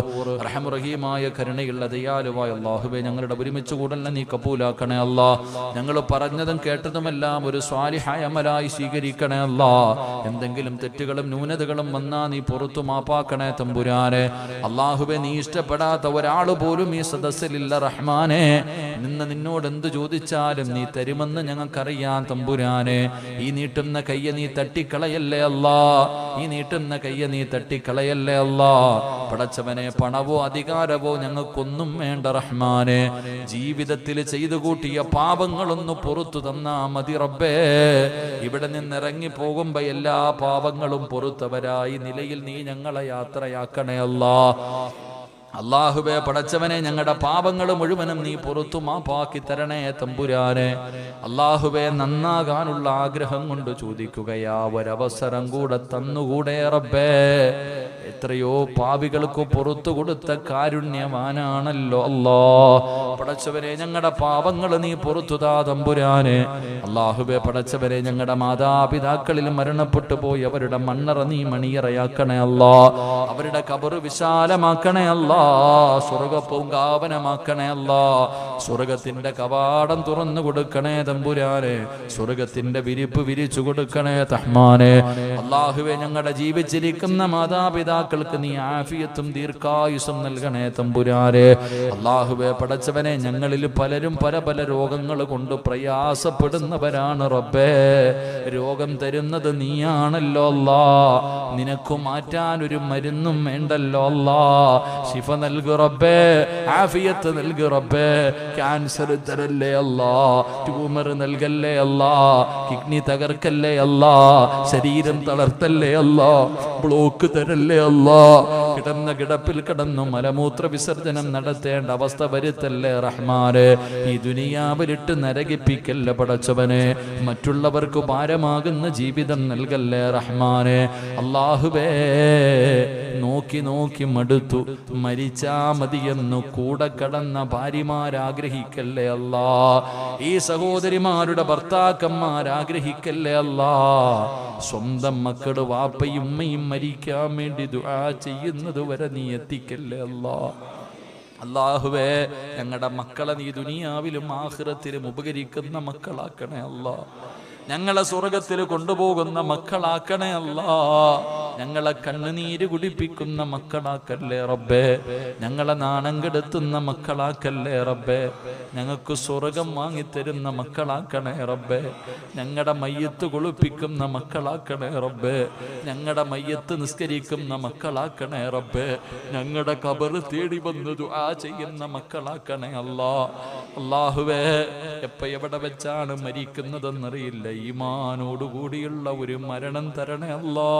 റഹ്മ റഹീമായ കരുണയുള്ള ദയാലുവായ അല്ലാഹുവേ, ഞങ്ങളുടെ ഒരുമിച്ച് കൂടലിനെ നീ കബൂലാക്കണേ അല്ലാ. ഞങ്ങൾ പറഞ്ഞതും കേട്ടതുമെല്ലാം ഒരു സ്വാലിഹായ അമലായി സ്വീകരിക്കണേ അല്ലാ. എന്തെങ്കിലും തെറ്റുകളും ന്യൂനതകളും വന്നാ നീ പുറത്തു മാപ്പാക്കണേ തമ്പുരാനെ. അല്ലാഹുവേ, നീ ഇഷ്ടപ്പെടാത്ത ഒരാൾ പോലും ഈ സദസ്സിലില്ല റഹ്മാനെ. നിന്നോട് എന്ത് ചോദിച്ചാലും നീ തരുമെന്ന് ഞങ്ങൾക്കറിയാം തമ്പുരാനെ. ഈ നീട്ടുന്ന കയ്യ നീ തട്ടിക്കളയല്ലേ അല്ലാ, ഈ നീട്ടുന്ന കയ്യ നീ തട്ടിക്കളയല്ലേ അല്ലാ. പടച്ചവനെ, പണവോ അധികാരവോ ഞങ്ങൾക്കൊന്നും വേണ്ട റഹ്മാനെ. ജീവിതത്തിൽ ചെയ്തു കൂട്ടിയ പാപങ്ങളൊന്ന് പുറത്തു തന്നാ മതി റബ്ബേ. ഇവിടെ നിന്നിറങ്ങി പോകുമ്പോ എല്ലാ പാപങ്ങളും പുറത്തവരായി നിലയിൽ നീ ഞങ്ങളെ യാത്രയാക്കണേ അല്ലാ. അല്ലാഹുവേ, പടച്ചവനെ, ഞങ്ങളുടെ പാപങ്ങൾ മുഴുവനും നീ പുറത്തു മാപ്പാക്കി തരണേ തമ്പുരാനെ. അല്ലാഹുവേ, നന്നാകാനുള്ള ആഗ്രഹം കൊണ്ട് ചോദിക്കുകയാ, ഒരവസരം കൂടെ തന്നുകൂടെ റബ്ബേ. എത്രയോ പാപികൾക്ക് പുറത്തു കൊടുത്ത കാരുണ്യവാനാണല്ലോ അല്ലാ. പടച്ചവനെ, ഞങ്ങളുടെ പാപങ്ങൾ നീ പുറത്തു താ തമ്പുരാനെ. അല്ലാഹുവേ, പടച്ചവനെ, ഞങ്ങളുടെ മാതാപിതാക്കളിൽ മരണപ്പെട്ടു പോയി അവരുടെ മണ്ണറ നീ മണിയറയാക്കണേ അല്ലാ. അവരുടെ ഖബർ വിശാലമാക്കണേ അല്ലാ. സ്വർഗപൂങ്കാവനമാക്കണേ അല്ലാ. സ്വർഗത്തിന്റെ കവാടം തുറന്നു കൊടുക്കണേ തമ്പുരാനെ. സ്വർഗത്തിന്റെ വിരിപ്പ് വിരിച്ചു കൊടുക്കണേ റഹ്മാനെ. അല്ലാഹുവേ, ഞങ്ങളുടെ ജീവിച്ചിരിക്കുന്ന മാതാപിതാക്കൾക്ക് നീ ആഫിയത്തും ദീർഘായുസ്സും നൽകണേ തമ്പുരാനെ. അല്ലാഹുവേ, പടച്ചവനെ, ഞങ്ങളിൽ പലരും പല പല രോഗങ്ങൾ കൊണ്ട് പ്രയാസപ്പെടുന്നവരാണ് റബ്ബേ. രോഗം തരുന്നത് നീയാണല്ലോ അല്ലാ. നിനക്ക് മാറ്റാൻ ഒരു മരുന്നും വേണ്ടല്ലോ അല്ലാ. ശിഫ നൽകു റബ്ബേ, ആഫിയത്ത് നൽകു റബ്ബേ. ക്യാൻസർ തരല്ലേ അല്ലാ, ട്യൂമർ നൽകല്ലേ അല്ലാ, കിഡ്നി തകർക്കല്ലേ അല്ലാ, ശരീരം തളർത്തല്ലേ അല്ലാ, ബ്ലോക്ക് തരല്ലേ അല്ലാ. കിടന്ന കിടപ്പിൽ കിടന്നു മലമൂത്ര വിസർജനം നടത്തേണ്ട അവസ്ഥ വരുത്തല്ലേ റഹ്മാനെ. ഈ ദുനിയാവിലിട്ട് നരകിപ്പിക്കല്ലേ പടച്ചവനെ. മറ്റുള്ളവർക്ക് ഭാരമാകുന്ന ജീവിതം നൽകല്ലേ റഹ്മാനെ. അല്ലാഹുവേ, നോക്കി നോക്കി മടുത്തു മരിച്ചാ മതിയെന്നു കൂടെ കടന്ന ഭാര്യമാരാഗ്രഹിക്കല്ലേ അല്ലാ. ഈ സഹോദരിമാരുടെ ഭർത്താക്കന്മാരാഗ്രഹിക്കല്ലേ അല്ലാ. സ്വന്തം മക്കള് വാപ്പയും ഉമ്മയും മരിക്കാൻ വേണ്ടി ദുആ ചെയ്യുന്നത് വരെ നീ എത്തിക്കല്ലേ അല്ലാ. അല്ലാഹുവേ, ഞങ്ങളുടെ മക്കളെ നീ ദുനിയാവിലും ആഖിറത്തിലും ഉപകരിക്കുന്ന മക്കളാക്കണേ അല്ലാ. ഞങ്ങളെ സ്വർഗത്തിൽ കൊണ്ടുപോകുന്ന മക്കളാക്കണേ അല്ലാ. ഞങ്ങളെ കണ്ണുനീര് കുടിപ്പിക്കുന്ന മക്കളാക്കല്ലേ റബ്ബേ. ഞങ്ങളെ നാണം കെടുത്തുന്ന മക്കളാക്കല്ലേ റബ്ബേ. ഞങ്ങൾക്ക് സ്വർഗം വാങ്ങിത്തരുന്ന മക്കളാക്കണേ റബ്ബേ. ഞങ്ങളുടെ മയ്യത്ത് കുളിപ്പിക്കുന്ന മക്കളാക്കണേ റബ്ബേ. ഞങ്ങളുടെ മയ്യത്ത് നിസ്കരിക്കുന്ന മക്കളാക്കണേ റബ്ബേ. ഞങ്ങളുടെ ഖബർ തേടി വന്ന് ദുആ ചെയ്യുന്ന മക്കളാക്കണേ അല്ലാ. അല്ലാഹുവേ, എപ്പോ എവിടെ വെച്ചാണ് മരിക്കുന്നതെന്നറിയില്ല. ഈമാനോടുകൂടിയുള്ള ഒരു മരണം തരണേ അല്ലാ.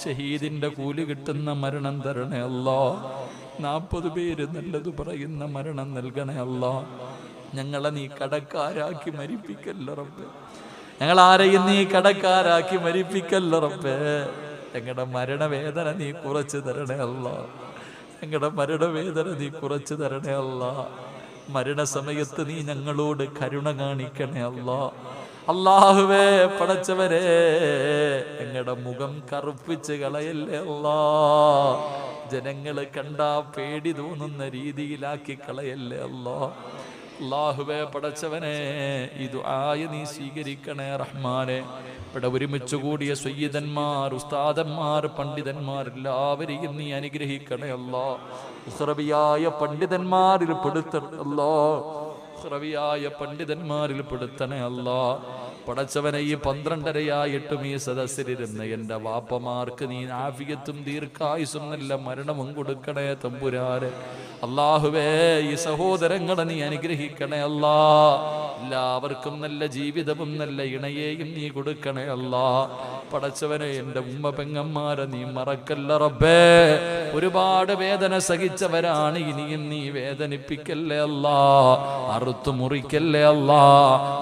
ഷഹീദിന്റെ കൂലി കിട്ടുന്ന മരണം തരണേ അല്ലാ. 40 പേര് നല്ലത് പറയുന്ന മരണം നൽകണേ അല്ലാ. ഞങ്ങളെ നീ കടക്കാരാക്കി മരിപ്പിക്കല്ല റബ്ബേ. ഞങ്ങൾ ആരെയും നീ കടക്കാരാക്കി മരിപ്പിക്കല്ല റബ്ബേ. ഞങ്ങളുടെ മരണവേദന നീ കുറച്ച് തരണേ അല്ലാ. ഞങ്ങളുടെ മരണവേദന നീ കുറച്ച് തരണേ അല്ലാ. മരണസമയത്ത് നീ ഞങ്ങളോട് കരുണ കാണിക്കണേ അല്ലാ. അല്ലാഹുവേ, പടച്ചവരെ, ഞങ്ങളുടെ മുഖം കറുപ്പിച്ച് കളയല്ലേ അല്ലാ. ജനങ്ങള് കണ്ടാ പേടി തോന്നുന്ന രീതിയിലാക്കി കളയല്ലേ അല്ലാ. അല്ലാഹുവേ, പടച്ചവനെ, ഈ ദുആ നീ സ്വീകരിക്കണേ റഹ്മാനെ. ഇവിടെ ഒരുമിച്ച് കൂടിയ സയ്യിദന്മാർ, ഉസ്താദന്മാർ, പണ്ഡിതന്മാർ എല്ലാവരെയും നീ അനുഗ്രഹിക്കണേ അല്ലാ. ഉസ്റബിയായ പണ്ഡിതന്മാരിൽ പെടുത്തണേ അല്ലാ. ഉസ്റബിയായ പണ്ഡിതന്മാരിൽ പെടുത്തണേ അല്ലാ. പടച്ചവനെ, ഈ 12:30 ഈ സദസ്സിലിരുന്ന് എൻ്റെ വാപ്പമാർക്ക് നീ ആഫിയത്തും ദീർഘായുസും നല്ല മരണവും കൊടുക്കണേ തമ്പുരാനെ. അല്ലാഹുവേ, ഈ സഹോദരങ്ങളെ നീ അനുഗ്രഹിക്കണേ അല്ലാ. എല്ലാവർക്കും നല്ല ജീവിതവും നല്ല ഇണയെയും നീ കൊടുക്കണേ അല്ലാ. പടച്ചവനെ, എൻ്റെ ഉമ്മ പെങ്ങന്മാരെ നീ മറക്കല്ല റബ്ബേ. ഒരുപാട് വേദന സഹിച്ചവരാണ്. ഇനിയും നീ വേദനിപ്പിക്കല്ലേ അല്ലാ, അറുത്തു മുറിക്കല്ലേ അല്ലാ,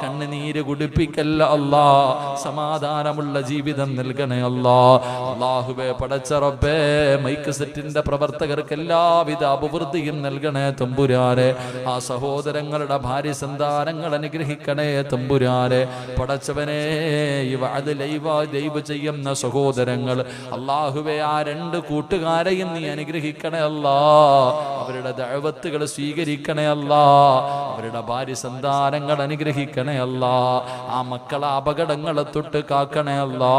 കണ്ണുനീര് കുടിപ്പിക്കല്ല അല്ലാ, സമാധാനമുള്ള ജീവിതം നൽകണേ അല്ലാ. അല്ലാഹുവേ പടച്ച റബ്ബേ, മൈക്ക് സെറ്റിന്റെ പ്രവർത്തകർക്ക് എല്ലാവിധ അഭിവൃദ്ധിയും നൽകണേ തമ്പുരാനെ. ആ സഹോദരങ്ങളുടെ ഭാര്യ സന്താനങ്ങൾ അനുഗ്രഹിക്കണേ തമ്പുരാനെ. പടച്ചവനെ, ഈ വഅദ് ലൈവ് ചെയ്യുന്ന സഹോദരങ്ങൾ അല്ലാഹുവേ, ആ രണ്ട് കൂട്ടുകാരെയും നീ അനുഗ്രഹിക്കണേ അല്ലാ. അവരുടെ ദഅവത്തുകൾ സ്വീകരിക്കണേ അല്ലാ. അവരുടെ ഭാര്യ സന്താനങ്ങൾ അനുഗ്രഹിക്കണേ അല്ലാ. ആ മക്കളെ അപകടങ്ങളെ തൊട്ട് കാക്കണേ അല്ലാ.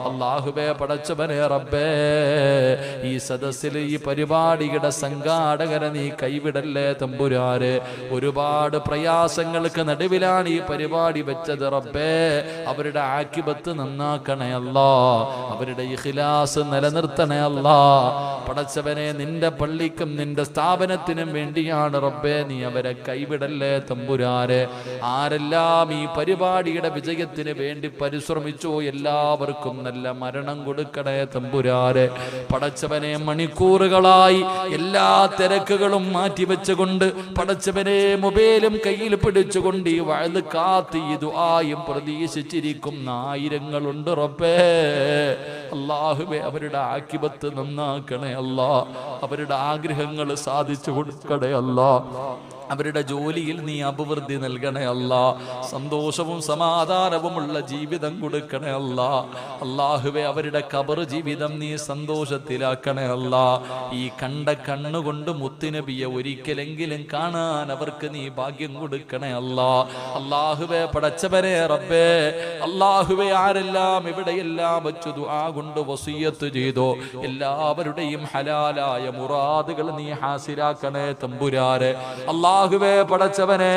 അല്ലാഹുവേ പടച്ചവനെ റബ്ബേ, ഈ സദസ്സിൽ ഈ പരിപാടിയുടെ സംഘാടകരെ നീ കൈവിടല്ലേ തമ്പുരാനെ. ഒരുപാട് പ്രയാസങ്ങൾക്ക് നടുവിലാണ് ഈ പരിപാടി വെച്ചത് റബ്ബേ. അവരുടെ ആക്കിബത്ത് നന്നാക്കണേ അല്ലാ. അവരുടെ ഇഖ്ലാസ് നിലനിർത്തണേ അല്ലാ. പടച്ചവനെ, നിന്റെ പള്ളിക്കും നിന്റെ സ്ഥാപനത്തിനും വേണ്ടിയാണ് റബ്ബേ, നീ അവരെ കൈവിടല്ലേ തമ്പുരാനെ. ആരെല്ലാം ഈ പരിപാടിയുടെ വിജയത്തിന് വേണ്ടി പരിശ്രമിച്ചോ എല്ലാവർക്കും നല്ല മരണം കൊടുക്കണേ തമ്പുരാനെ. പടച്ചവനെ, മണിക്കൂറുകളായി എല്ലാ തിരക്കുകളും മാറ്റിവെച്ചുകൊണ്ട് പടച്ചവനെ മൊബൈലും കയ്യിൽ പിടിച്ചുകൊണ്ട് ഈ വഅദ് കാത്ത് ഈ ദുആയും പ്രതീക്ഷിച്ചിരിക്കുന്ന ആയിരങ്ങളുണ്ട് റബ്ബേ. അല്ലാഹുവേ, അവരുടെ ആക്കിബത്ത് നന്നാക്കണേ അല്ലാ. അവരുടെ ആഗ്രഹങ്ങൾ സാധിച്ചു കൊടുക്കണേ അല്ലാ. അവരുടെ ജോലിയിൽ നീ അഭിവൃദ്ധി നൽകണേ അല്ലാ. സന്തോഷവും സമാധാനവുമുള്ള ജീവിതം കൊടുക്കണേ അല്ലാ. അല്ലാഹുവേ, അവരുടെ ഖബർ ജീവിതം നീ സന്തോഷത്തിലാക്കണേ അല്ലാ. ഈ കണ്ട കണ്ണുകൊണ്ട് മുത്തുനബിയെ ഒരിക്കലെങ്കിലും കാണാൻ അവർക്ക് നീ ഭാഗ്യം കൊടുക്കണേ അല്ലാ. അല്ലാഹുവേ പടച്ചവനെ റബ്ബേ, അല്ലാഹുവേ, ആരെല്ലാം ഇവിടെയെല്ലാം വെച്ചു ദുആ കൊണ്ട് വസിയ്യത്ത് ചെയ്തോ എല്ലാവരുടെയും ഹലാലായ മുറാദുകൾ നീ ഹാസിലാക്കണേ തമ്പുരാനെ. അല്ലാഹുവേ പടച്ചവനെ,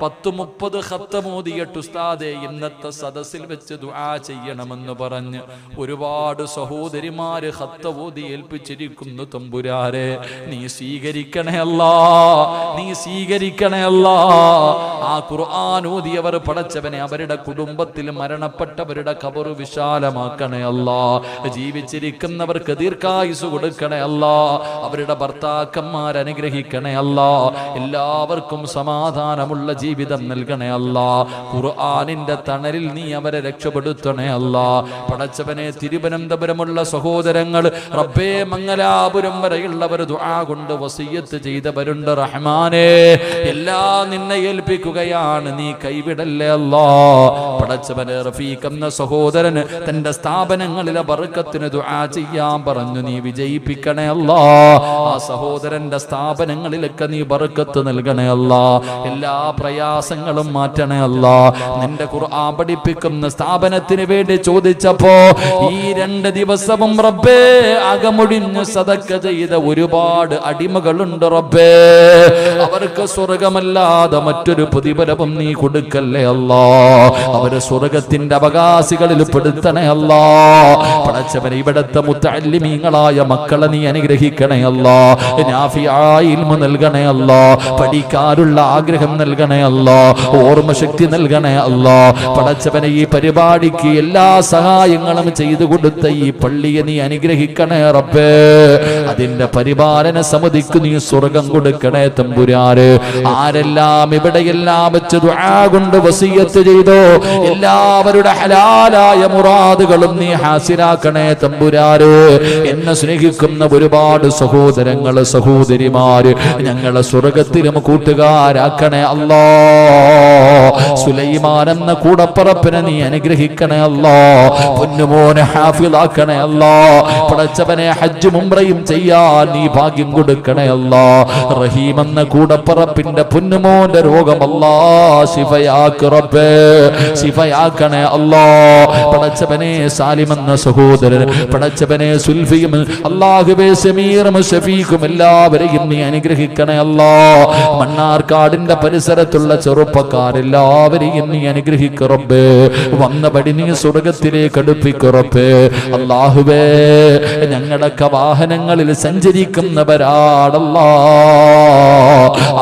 10-30 ഖത്തമോദിയിട്ട് ഉസ്താദേ ഇന്നത്തെ സദസ്സിൽ വെച്ച് ദുആ ചെയ്യണമെന്ന് പറഞ്ഞ് ഒരുപാട് സഹോദരിമാര് ഖത്തമോദി ഏൽപ്പിച്ചിരിക്കുന്നു തമ്പുരാനെ. നീ സ്വീകരിക്കണേ അല്ലാ, നീ സ്വീകരിക്കണേ അല്ലാ. ആ ഖുർആൻ ഓതിയവർ പടച്ചവനെ, അവരുടെ കുടുംബത്തിൽ മരണപ്പെട്ടവരുടെ ഖബർ വിശാലമാക്കണേ അല്ലാ. ജീവിച്ചിരിക്കുന്നവർക്ക് ദീർഘായുസ് കൊടുക്കണേ അല്ലാ. അവരുടെ ഭർത്താക്കന്മാർ അനുഗ്രഹിക്കണേ അല്ലാ. എല്ലാവർക്കും സമാധാനമുള്ള ജീവിതം നൽകണേ അല്ലാ. ഖുർആനിന്റെ തണലിൽ നീ അവരെ രക്ഷപ്പെടുത്തണേ അല്ലാ. പടച്ചവനെ, തിരുവനന്തപുരമുള്ള സഹോദരങ്ങൾ റബ്ബേ, മംഗലാപുരം വരെയുള്ളവർ ദുആ കൊണ്ട് വസിയ്യത്ത് ചെയ്തവരുണ്ട് റഹ്മാനേ. എല്ലാം നിന്നെ ഏൽപ്പിക്കുകയാണ്, നീ കൈവിടല്ലേ അല്ലാ. പടച്ചവനെ, റഫീഖ് എന്ന സഹോദരന് തന്റെ സ്ഥാപനങ്ങളിലെ ബർക്കത്തിന് ദുആ ചെയ്യാൻ പറഞ്ഞു, നീ വിജയിപ്പിക്കണേ അല്ലാ. ആ സഹോദരന്റെ സ്ഥാപനങ്ങളിലൊക്കെ നീ ബർക്കത്ത് നൽകണേ അല്ലാ. എല്ലാ പ്രയാസങ്ങളും മാറ്റണേ അല്ലാ. നിന്റെ ഖുർആൻ പഠിപ്പിക്കുന്ന സ്ഥാപനത്തിന് വേണ്ടി ചോദിച്ചപ്പോ ഈ 2 ദിവസവും റബ്ബേ അകമൊഴിഞ്ഞ് സദക്ക ചെയ്ത ഒരുപാട് അടിമകളുണ്ട് റബ്ബേ. അവർക്ക് സ്വർഗമല്ലാതെ മറ്റൊരു പ്രതിഫലവും നീ കൊടുക്കല്ലേ അല്ലാ. അവര് സ്വർഗത്തിന്റെ അവകാശികളിൽ പെടുത്തണേ അല്ലാ. പടച്ചവനെ, ഇവിടത്തെ മുത്തഅല്ലിമീങ്ങളായ മക്കളെ നീ അനുഗ്രഹിക്കണേ അല്ലാ. നാഫിയായ ഇൽമു നൽകണേ അല്ലാ. പഠിക്കാനുള്ള ആഗ്രഹം നൽകണേ അല്ലാ. ഓർമ്മശക്തി നൽകണേ അല്ലാ. പടച്ചവനെ, ഈ പരിപാടിക്ക് എല്ലാ സഹായങ്ങളും ചെയ്തു കൊടുത്ത ഈ പള്ളിയെ നീ അനുഗ്രഹിക്കണേ റബ്ബേ. അതിന്റെ പരിപാലന സമിതിക്ക് നീ സ്വർഗം കൊടുക്കണേ തമ്പുരാനെ. ആരെല്ലാം ഇവിടെയെല്ലാം വെച്ച് ദുആ കൊണ്ട് വസിയ്യത്ത് ചെയ്തോ എല്ലാവരുടെ ഹലാലായ മുറാദുകളും നീ ഹാസിലാക്കണേ തമ്പുരാനെ. എന്നെ സ്നേഹിക്കുന്ന ഒരുപാട് സഹോദരങ്ങള് സഹോദരിമാര് ഞങ്ങളെ സ്വർഗത്തിലും കൂട്ടുകാരാക്കണേ അല്ലാ. സുലൈമാൻ എന്ന കൂടപ്പറപ്പിനെ നീ അനുഗ്രഹിക്കണേ അല്ലാ. പൊന്നുമോനെ ഹാഫിളാക്കണേ അല്ലാ. പടച്ചവനെ, ഹജ്ജും ഉംറയും ചെയ്യാൻ നീ ഭാഗ്യം കൊടുക്കണേ അല്ലാ. റഹീം എന്ന കൂടപ്പറപ്പിന്റെ പൊന്നുമോന്റെ രോഗം അല്ലാ ശിഫയാക്ക് റബ്ബേ, ശിഫയാക്കണേ അല്ലാ. പടച്ചവനെ, സാലിം എന്ന സഹോദരൻ, പടച്ചവനെ സുൽഫിയും അല്ലാഹുവേ സമീറും ഷഫീഖും എല്ലാവരെയും നീ അനുഗ്രഹിക്കണേ അല്ലാ. മണ്ണാർക്കാടിന്റെ പരിസരത്ത് പരിസരത്തുള്ള ചെറുപ്പക്കാരെല്ലാവരെയും നീ അനുഗ്രഹിക്കു റബ്ബേ. വന്നപടി നീ സ്വർഗത്തിലേക്ക് അടുപ്പിക്കു റബ്ബേ. അല്ലാഹുവേ, ഞങ്ങളൊക്കെ വാഹനങ്ങളിൽ സഞ്ചരിക്കുന്നവരാടല്ലാ,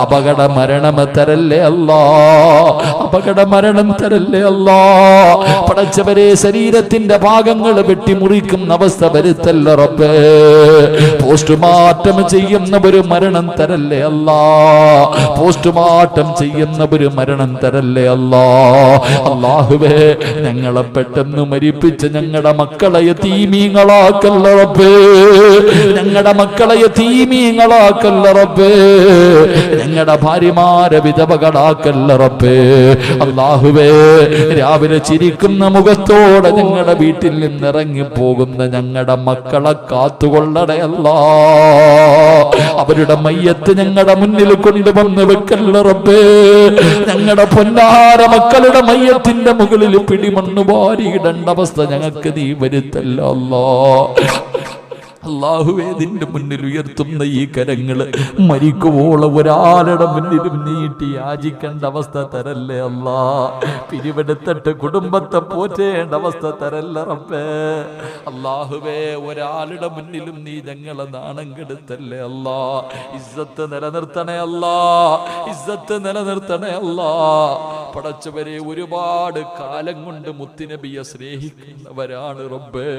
അപകട മരണം തരല്ലേ അല്ലാ, അപകട മരണം തരല്ലേ അല്ലാ. പടച്ചവരെ, ശരീരത്തിന്റെ ഭാഗങ്ങൾ വെട്ടിമുറിക്കുന്ന അവസ്ഥ വരുത്തല്ല റബ്ബേ. പോസ്റ്റ്മോർട്ടം ചെയ്യുന്ന ഒരു മരണം തരല്ലേ അല്ലാ, പോസ്റ്റ്മോർട്ടം ചെയ്യുന്ന ഒരു മരണം തരല്ലേ അല്ലാ. അല്ലാഹുവേ, ഞങ്ങളെ പെട്ടെന്ന് മരിപ്പിച്ച് ഞങ്ങളുടെ മക്കളെ യതീമീങ്ങളാക്കല്ല റബ്ബേ, ഞങ്ങളുടെ മക്കളെ യതീമീങ്ങളാക്കല്ല റബ്ബേ, ഞങ്ങളുടെ ഭാര്യമാരെ വിധവകളാക്കല്ല റബ്ബേ. അല്ലാഹുവേ, രാവിലെ ചിരിക്കുന്ന മുഖത്തോടെ ഞങ്ങളുടെ വീട്ടിൽ നിന്നിറങ്ങി പോകുന്ന ഞങ്ങളുടെ മക്കളെ കാത്തുകൊള്ളണേ അല്ലാ. അവരുടെ മയ്യത്ത് ഞങ്ങളുടെ മുന്നിൽ കൊണ്ടുവന്ന് വെക്കല്ല റബ്ബേ. ഞങ്ങളുടെ പൊന്നാര മക്കളുടെ മയ്യത്തിന്റെ മുകളിൽ പിടിമണ്ണ് വാരിയിടേണ്ട അവസ്ഥ ഞങ്ങൾക്ക് നീ വരുത്തല്ല അല്ലാ. അല്ലാഹുവേ, നിന്റെ മുന്നിൽ ഉയർത്തുന്ന ഈ കരങ്ങള് മരിക്കുവോളം ഒരാളുടെ മുന്നിലും നീട്ടി യാചിക്കേണ്ട അവസ്ഥ തരല്ലേ അല്ലാ. പിരിവെടുത്തിട്ട് കുടുംബത്തെ പോറ്റേണ്ട അവസ്ഥ തരല്ല റബ്ബേ. അല്ലാഹുവേ, ഒരാളുടെ മുന്നിലും നീ ഞങ്ങളെ നാണം കെടുത്തല്ലേ അല്ലാ. ഇസ്സത്ത് നിലനിർത്തണേ അല്ലാ, ഇസ്സത്ത് നിലനിർത്തണേ അല്ലാ. പടച്ചവരെ, ഒരുപാട് കാലം കൊണ്ട് മുത്തുനബിയെ സ്നേഹിക്കുന്നവരാണ് റബ്ബേ.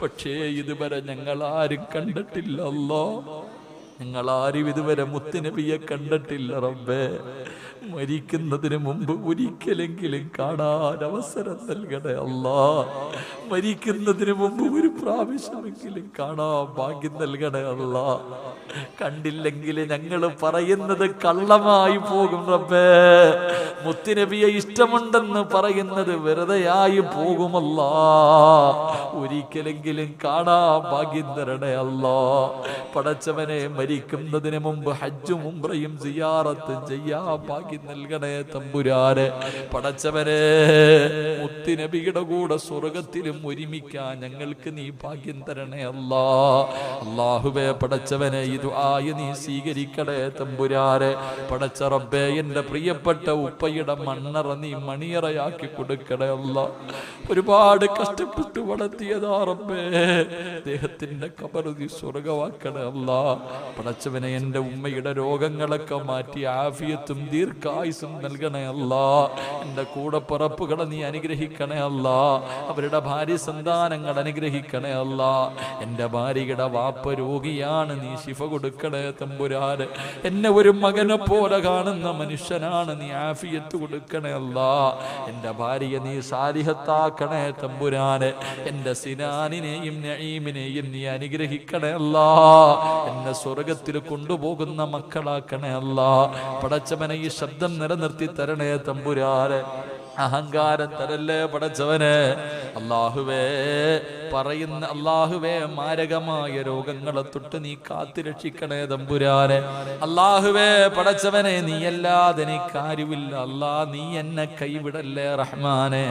പക്ഷേ ഇതുവരെ ഞങ്ങളാരും കണ്ടിട്ടില്ല അല്ലാ, ഞങ്ങളാരും ഇതുവരെ മുത്തുനബിയെ കണ്ടിട്ടില്ല റബ്ബേ. മരിക്കുന്നതിന് മുമ്പ് ഒരിക്കലെങ്കിലും കാണാൻ അവസരം നൽകണേ അല്ലാ. മരിക്കുന്നതിന് മുമ്പ് ഒരു പ്രാവശ്യമെങ്കിലും കാണാൻ ഭാഗ്യം നൽകണേ അല്ലാ. കണ്ടില്ലെങ്കിൽ ഞങ്ങൾ പറയുന്നത് കള്ളമായി പോകും റബ്ബേ. മുത്തുനബിയെ ഇഷ്ടമുണ്ടെന്ന് പറയുന്നത് വെറുതെയായി പോകുമല്ലാ. ഒരിക്കലെങ്കിലും കാണാൻ ഭാഗ്യം തരണേ അല്ലാ. പടച്ചവനെ, മരിക്കുന്നതിന് മുമ്പ് ഹജ്ജും ഉംറയും സിയാറത്തും ചെയ്യാൻ ഭാഗ്യം നൽകണേ തമ്പുരാനെ. പടച്ചവനെ, മുത്തുനബിയുടെ കൂടെ സ്വർഗത്തിലും ഒരുമിക്കാൻ ഞങ്ങൾക്ക് നീ ഭാഗ്യം തരണേ അല്ലാ. അല്ലാഹുവേ, പടച്ചവനെ, ഈ ദുആ നീ സ്വീകരിക്കണേ തമ്പുരാനെ. പടച്ച റബ്ബേ, എൻ്റെ പ്രിയപ്പെട്ട ഉപ്പയുടെ മണ്ണറ നീ മണിയറയാക്കി കൊടുക്കണേ അല്ലാ. ഒരുപാട് കഷ്ടപ്പെട്ട് വളർത്തിയതാ റബ്ബേ, അദ്ദേഹത്തിന്റെ ഖബർ നീ സ്വർഗമാക്കണേ അല്ലാ. പടച്ചവനെ, എൻ്റെ ഉമ്മയുടെ രോഗങ്ങളൊക്കെ മാറ്റി ആഫിയത്തും ദീർഘായുസും നൽകണേ അല്ലാ. എൻ്റെ കൂടെ പിറപ്പുകളെ നീ അനുഗ്രഹിക്കണേ അല്ലാ. അവരുടെ ഭാര്യ സന്താനങ്ങൾ അനുഗ്രഹിക്കണേ അല്ലാ. എൻ്റെ ഭാര്യയുടെ വാപ്പ രോഗിയാണ്, നീ ശിഫ കൊടുക്കണേ തമ്പുരാനെ. എന്നെ ഒരു മകനെ പോലെ കാണുന്ന മനുഷ്യനാണ്, നീ ആഫിയത്ത് കൊടുക്കണേ അല്ലാ. എൻ്റെ ഭാര്യയെ നീ സാലിഹത്താക്കണേ തമ്പുരാനെ. എൻ്റെ സിനാനിനെയും നഈമിനെയും നീ അനുഗ്രഹിക്കണേ അല്ലാ. എന്നെ സ്വർഗത്തിൽ കൊണ്ടുപോകുന്ന മക്കളാക്കണേ അല്ലാ. പടച്ചവനെ, ഈ ശബ്ദം നിലനിർത്തി തരണേ തമ്പുരാനെ. അഹങ്കാരം തരല്ലേ പടച്ചവനെ. അല്ലാഹുവേ, പറയുന്ന അല്ലാഹുവേ, മാരകമായ രോഗങ്ങളെ തൊട്ട് നീ കാത്തു രക്ഷിക്കണേ തമ്പുരാനെ. അല്ലാഹുവേ, പടച്ചവനെ, നീയല്ലാതെ എനിക്കാരുമില്ല അല്ലാ. നീ എന്നെ കൈവിടല്ലേ റഹ്മാനെ.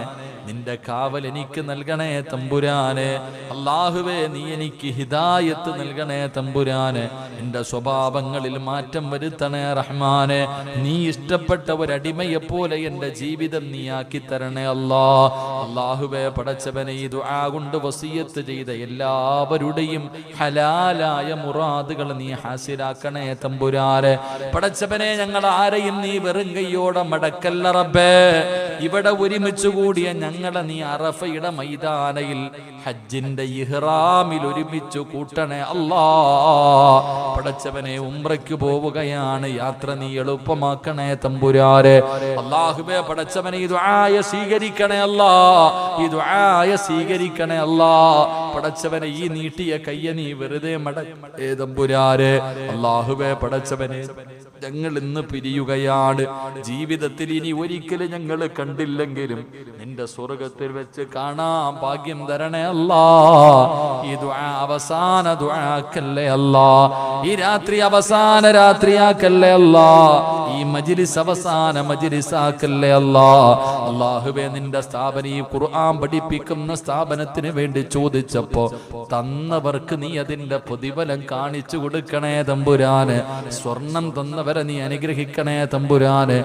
നിന്റെ കാവൽ എനിക്ക് നൽകണേ തമ്പുരാനെ. അല്ലാഹുവേ, നീ എനിക്ക് ഹിദായത്ത് നൽകണേ തമ്പുരാനെ. എന്റെ സ്വഭാവങ്ങളിൽ മാറ്റം വരുത്തണേ റഹ്മാനെ. നീ ഇഷ്ടപ്പെട്ട ഒരടിമയെ പോലെ എന്റെ ജീവിതം നീ ആക്കി തരണേ അല്ലാ. അല്ലാഹുവേ, പടച്ചവനെ, ഈ ദുആ കൊണ്ട് വസിയത്ത് ചെയ്ത എല്ലാവരുടെയും ഹലാലായ മുറാദുകൾ നീ ഹാസിലാക്കണേ തമ്പുരാനെ. പടച്ചവനെ, ഞങ്ങൾ ആരെയും നീ വെറും കൈയോടെ മടക്കല്ല റബ്ബേ. ഇവിടെ ഒരുമിച്ച് കൂടിയ ഞങ്ങളെ നീ അറഫയുടെ മൈതാനയിൽ ഹജ്ജിന്റെ ഇഹ്റാമിൽ ഒരുമിച്ച് കൂട്ടണേ അല്ലാ. പടച്ചവനെ, ഉംറയ്ക്ക് പോവുകയാണ്, യാത്ര നീ എളുപ്പമാക്കണേ തമ്പുരാനെ. അല്ലാഹുവേ, പടച്ചവനെ, ഈ ദുആയ സ്വീകരിക്കണേ അല്ലാ. ഈ ദുആയ സ്വീകരിക്കണേ അല്ലാ. പടച്ചവനെ, ഈ നീട്ടിയ കയ്യ നീ വെറുതെ മടക്കണേ തമ്പുരാനെ. അല്ലാഹുവേ, പടച്ചവനെ, ഞങ്ങൾ ഇന്ന് പിരിയുകയാണ്. ജീവിതത്തിൽ ഇനി ഒരിക്കലും ഞങ്ങൾ കണ്ടില്ലെങ്കിലും നിന്റെ സ്വർഗത്തിൽ വെച്ച് കാണാൻ ഭാഗ്യം തരണേ അല്ലാ. ഈ ദുആ അവസാന ദുആക്കല്ലേ അല്ലാ. ഈ രാത്രി അവസാന രാത്രിയാക്കല്ലേ അല്ലാ. ഈ മജ്ലിസ് അവസാന മജ്ലിസാക്കല്ലേ അല്ലാ. അല്ലാഹുവേ, നിന്റെ സ്ഥാപനം ഈ ഖുർആൻ പഠിപ്പിക്കുന്ന സ്ഥാപനത്തിന് വേണ്ടി ചോദിച്ചപ്പോ തന്നവർക്ക് നീ അതിന്റെ പ്രതിഫലം കാണിച്ചു കൊടുക്കണേ തമ്പുരാന്. സ്വർണം തന്നവരെ നീ അനുഗ്രഹിക്കണേ തമ്പുരാന്.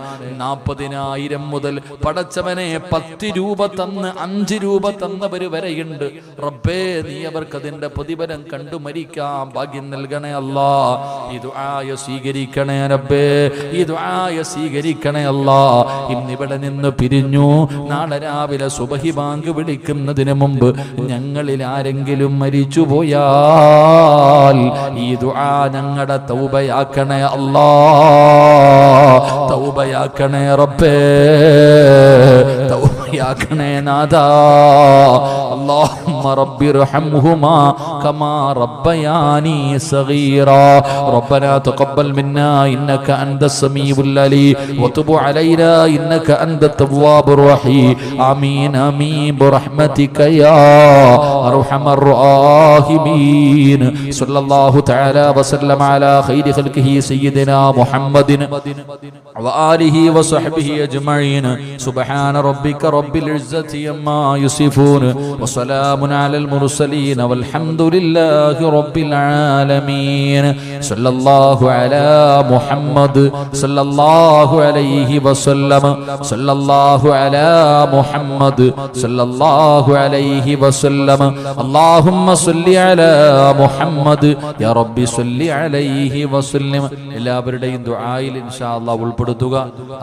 40,000 മുതൽ പടച്ചവനെ 10 രൂപ തന്ന് 5 രൂപ തന്നവര് വരെയുണ്ട്. റബ്ബേ, നീ അവർക്ക് അതിന്റെ പ്രതിഫലം കണ്ടു മരിക്കാൻ ഭാഗ്യം നൽകണേ അല്ലാ. ഈ ദുആയ സ്വീകരിക്കണേ റബ്ബേ, ഈ ദുആയ സ്വീകരിക്കണേ അല്ലാ. ഇന്നിവിടെ നിന്ന് പിരിഞ്ഞു, നാളെ രാവിലെ സുബഹി ബാങ്ക് വിളിക്കുന്നതിന് മുമ്പ് ഞങ്ങളിൽ ആരെങ്കിലും മരിച്ചു പോയാൽ ഈ ദുആ ഞങ്ങളുടെ തൗബയാക്കണേ അല്ലാ, തൗബയാക്കണേ റബ്ബേ, തൗബയാക്കണേ നാദാ. اللهم رب ارحمهما كما ربياني صغيرا ربنا تقبل منا إنك أنت السميع العليم وتب علينا إنك أنت التواب الرحيم آمين آمين برحمتك يا أرحم الراحمين صلى الله تعالى وسلم على خير خلقه سيدنا محمد وآله وصحبه أجمعين سبحان ربك رب العزة عما يصفون وسلام على المرسلين والحمد لله رب العالمين صلى الله على محمد صلى الله عليه وسلم صلى الله على محمد صلى الله عليه وسلم اللهم صل على محمد يا رب صل عليه وسلم. എല്ലാവരുടെയും ദുആയിൽ ഇൻഷാ അല്ലാഹ് ഉൾപ്പെടുത്തുക.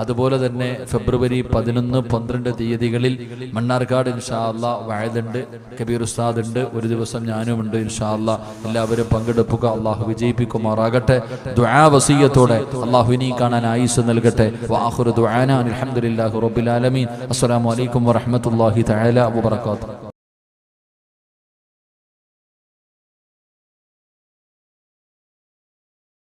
അതുപോലെ തന്നെ ഫെബ്രുവരി 11-12 തീയതികളിൽ മണ്ണാർക്കാട് ഇൻഷാ അല്ലാഹ് വഅദുണ്ട്, കബീർ ഉസ്താദ് ഉണ്ട്, ഒരു ദിവസം ഞാനുമുണ്ട് ഇൻഷാ അല്ലാഹ്. എല്ലാവരും പങ്കെടുക്കുക. അല്ലാഹു വിജയിപ്പിക്കുമാറാകട്ടെ. ദുആ വസിയത്തോടെ അല്ലാഹു ഇനി കാണാൻ ആയുസ് നൽകട്ടെ. വആഖിറു ദുആനാ അൽഹംദുലില്ലാഹി റബ്ബിൽ ആലമീൻ. അസ്സലാമു അലൈക്കും വറഹ്മത്തുള്ളാഹി തആല വബറകാതുഹു.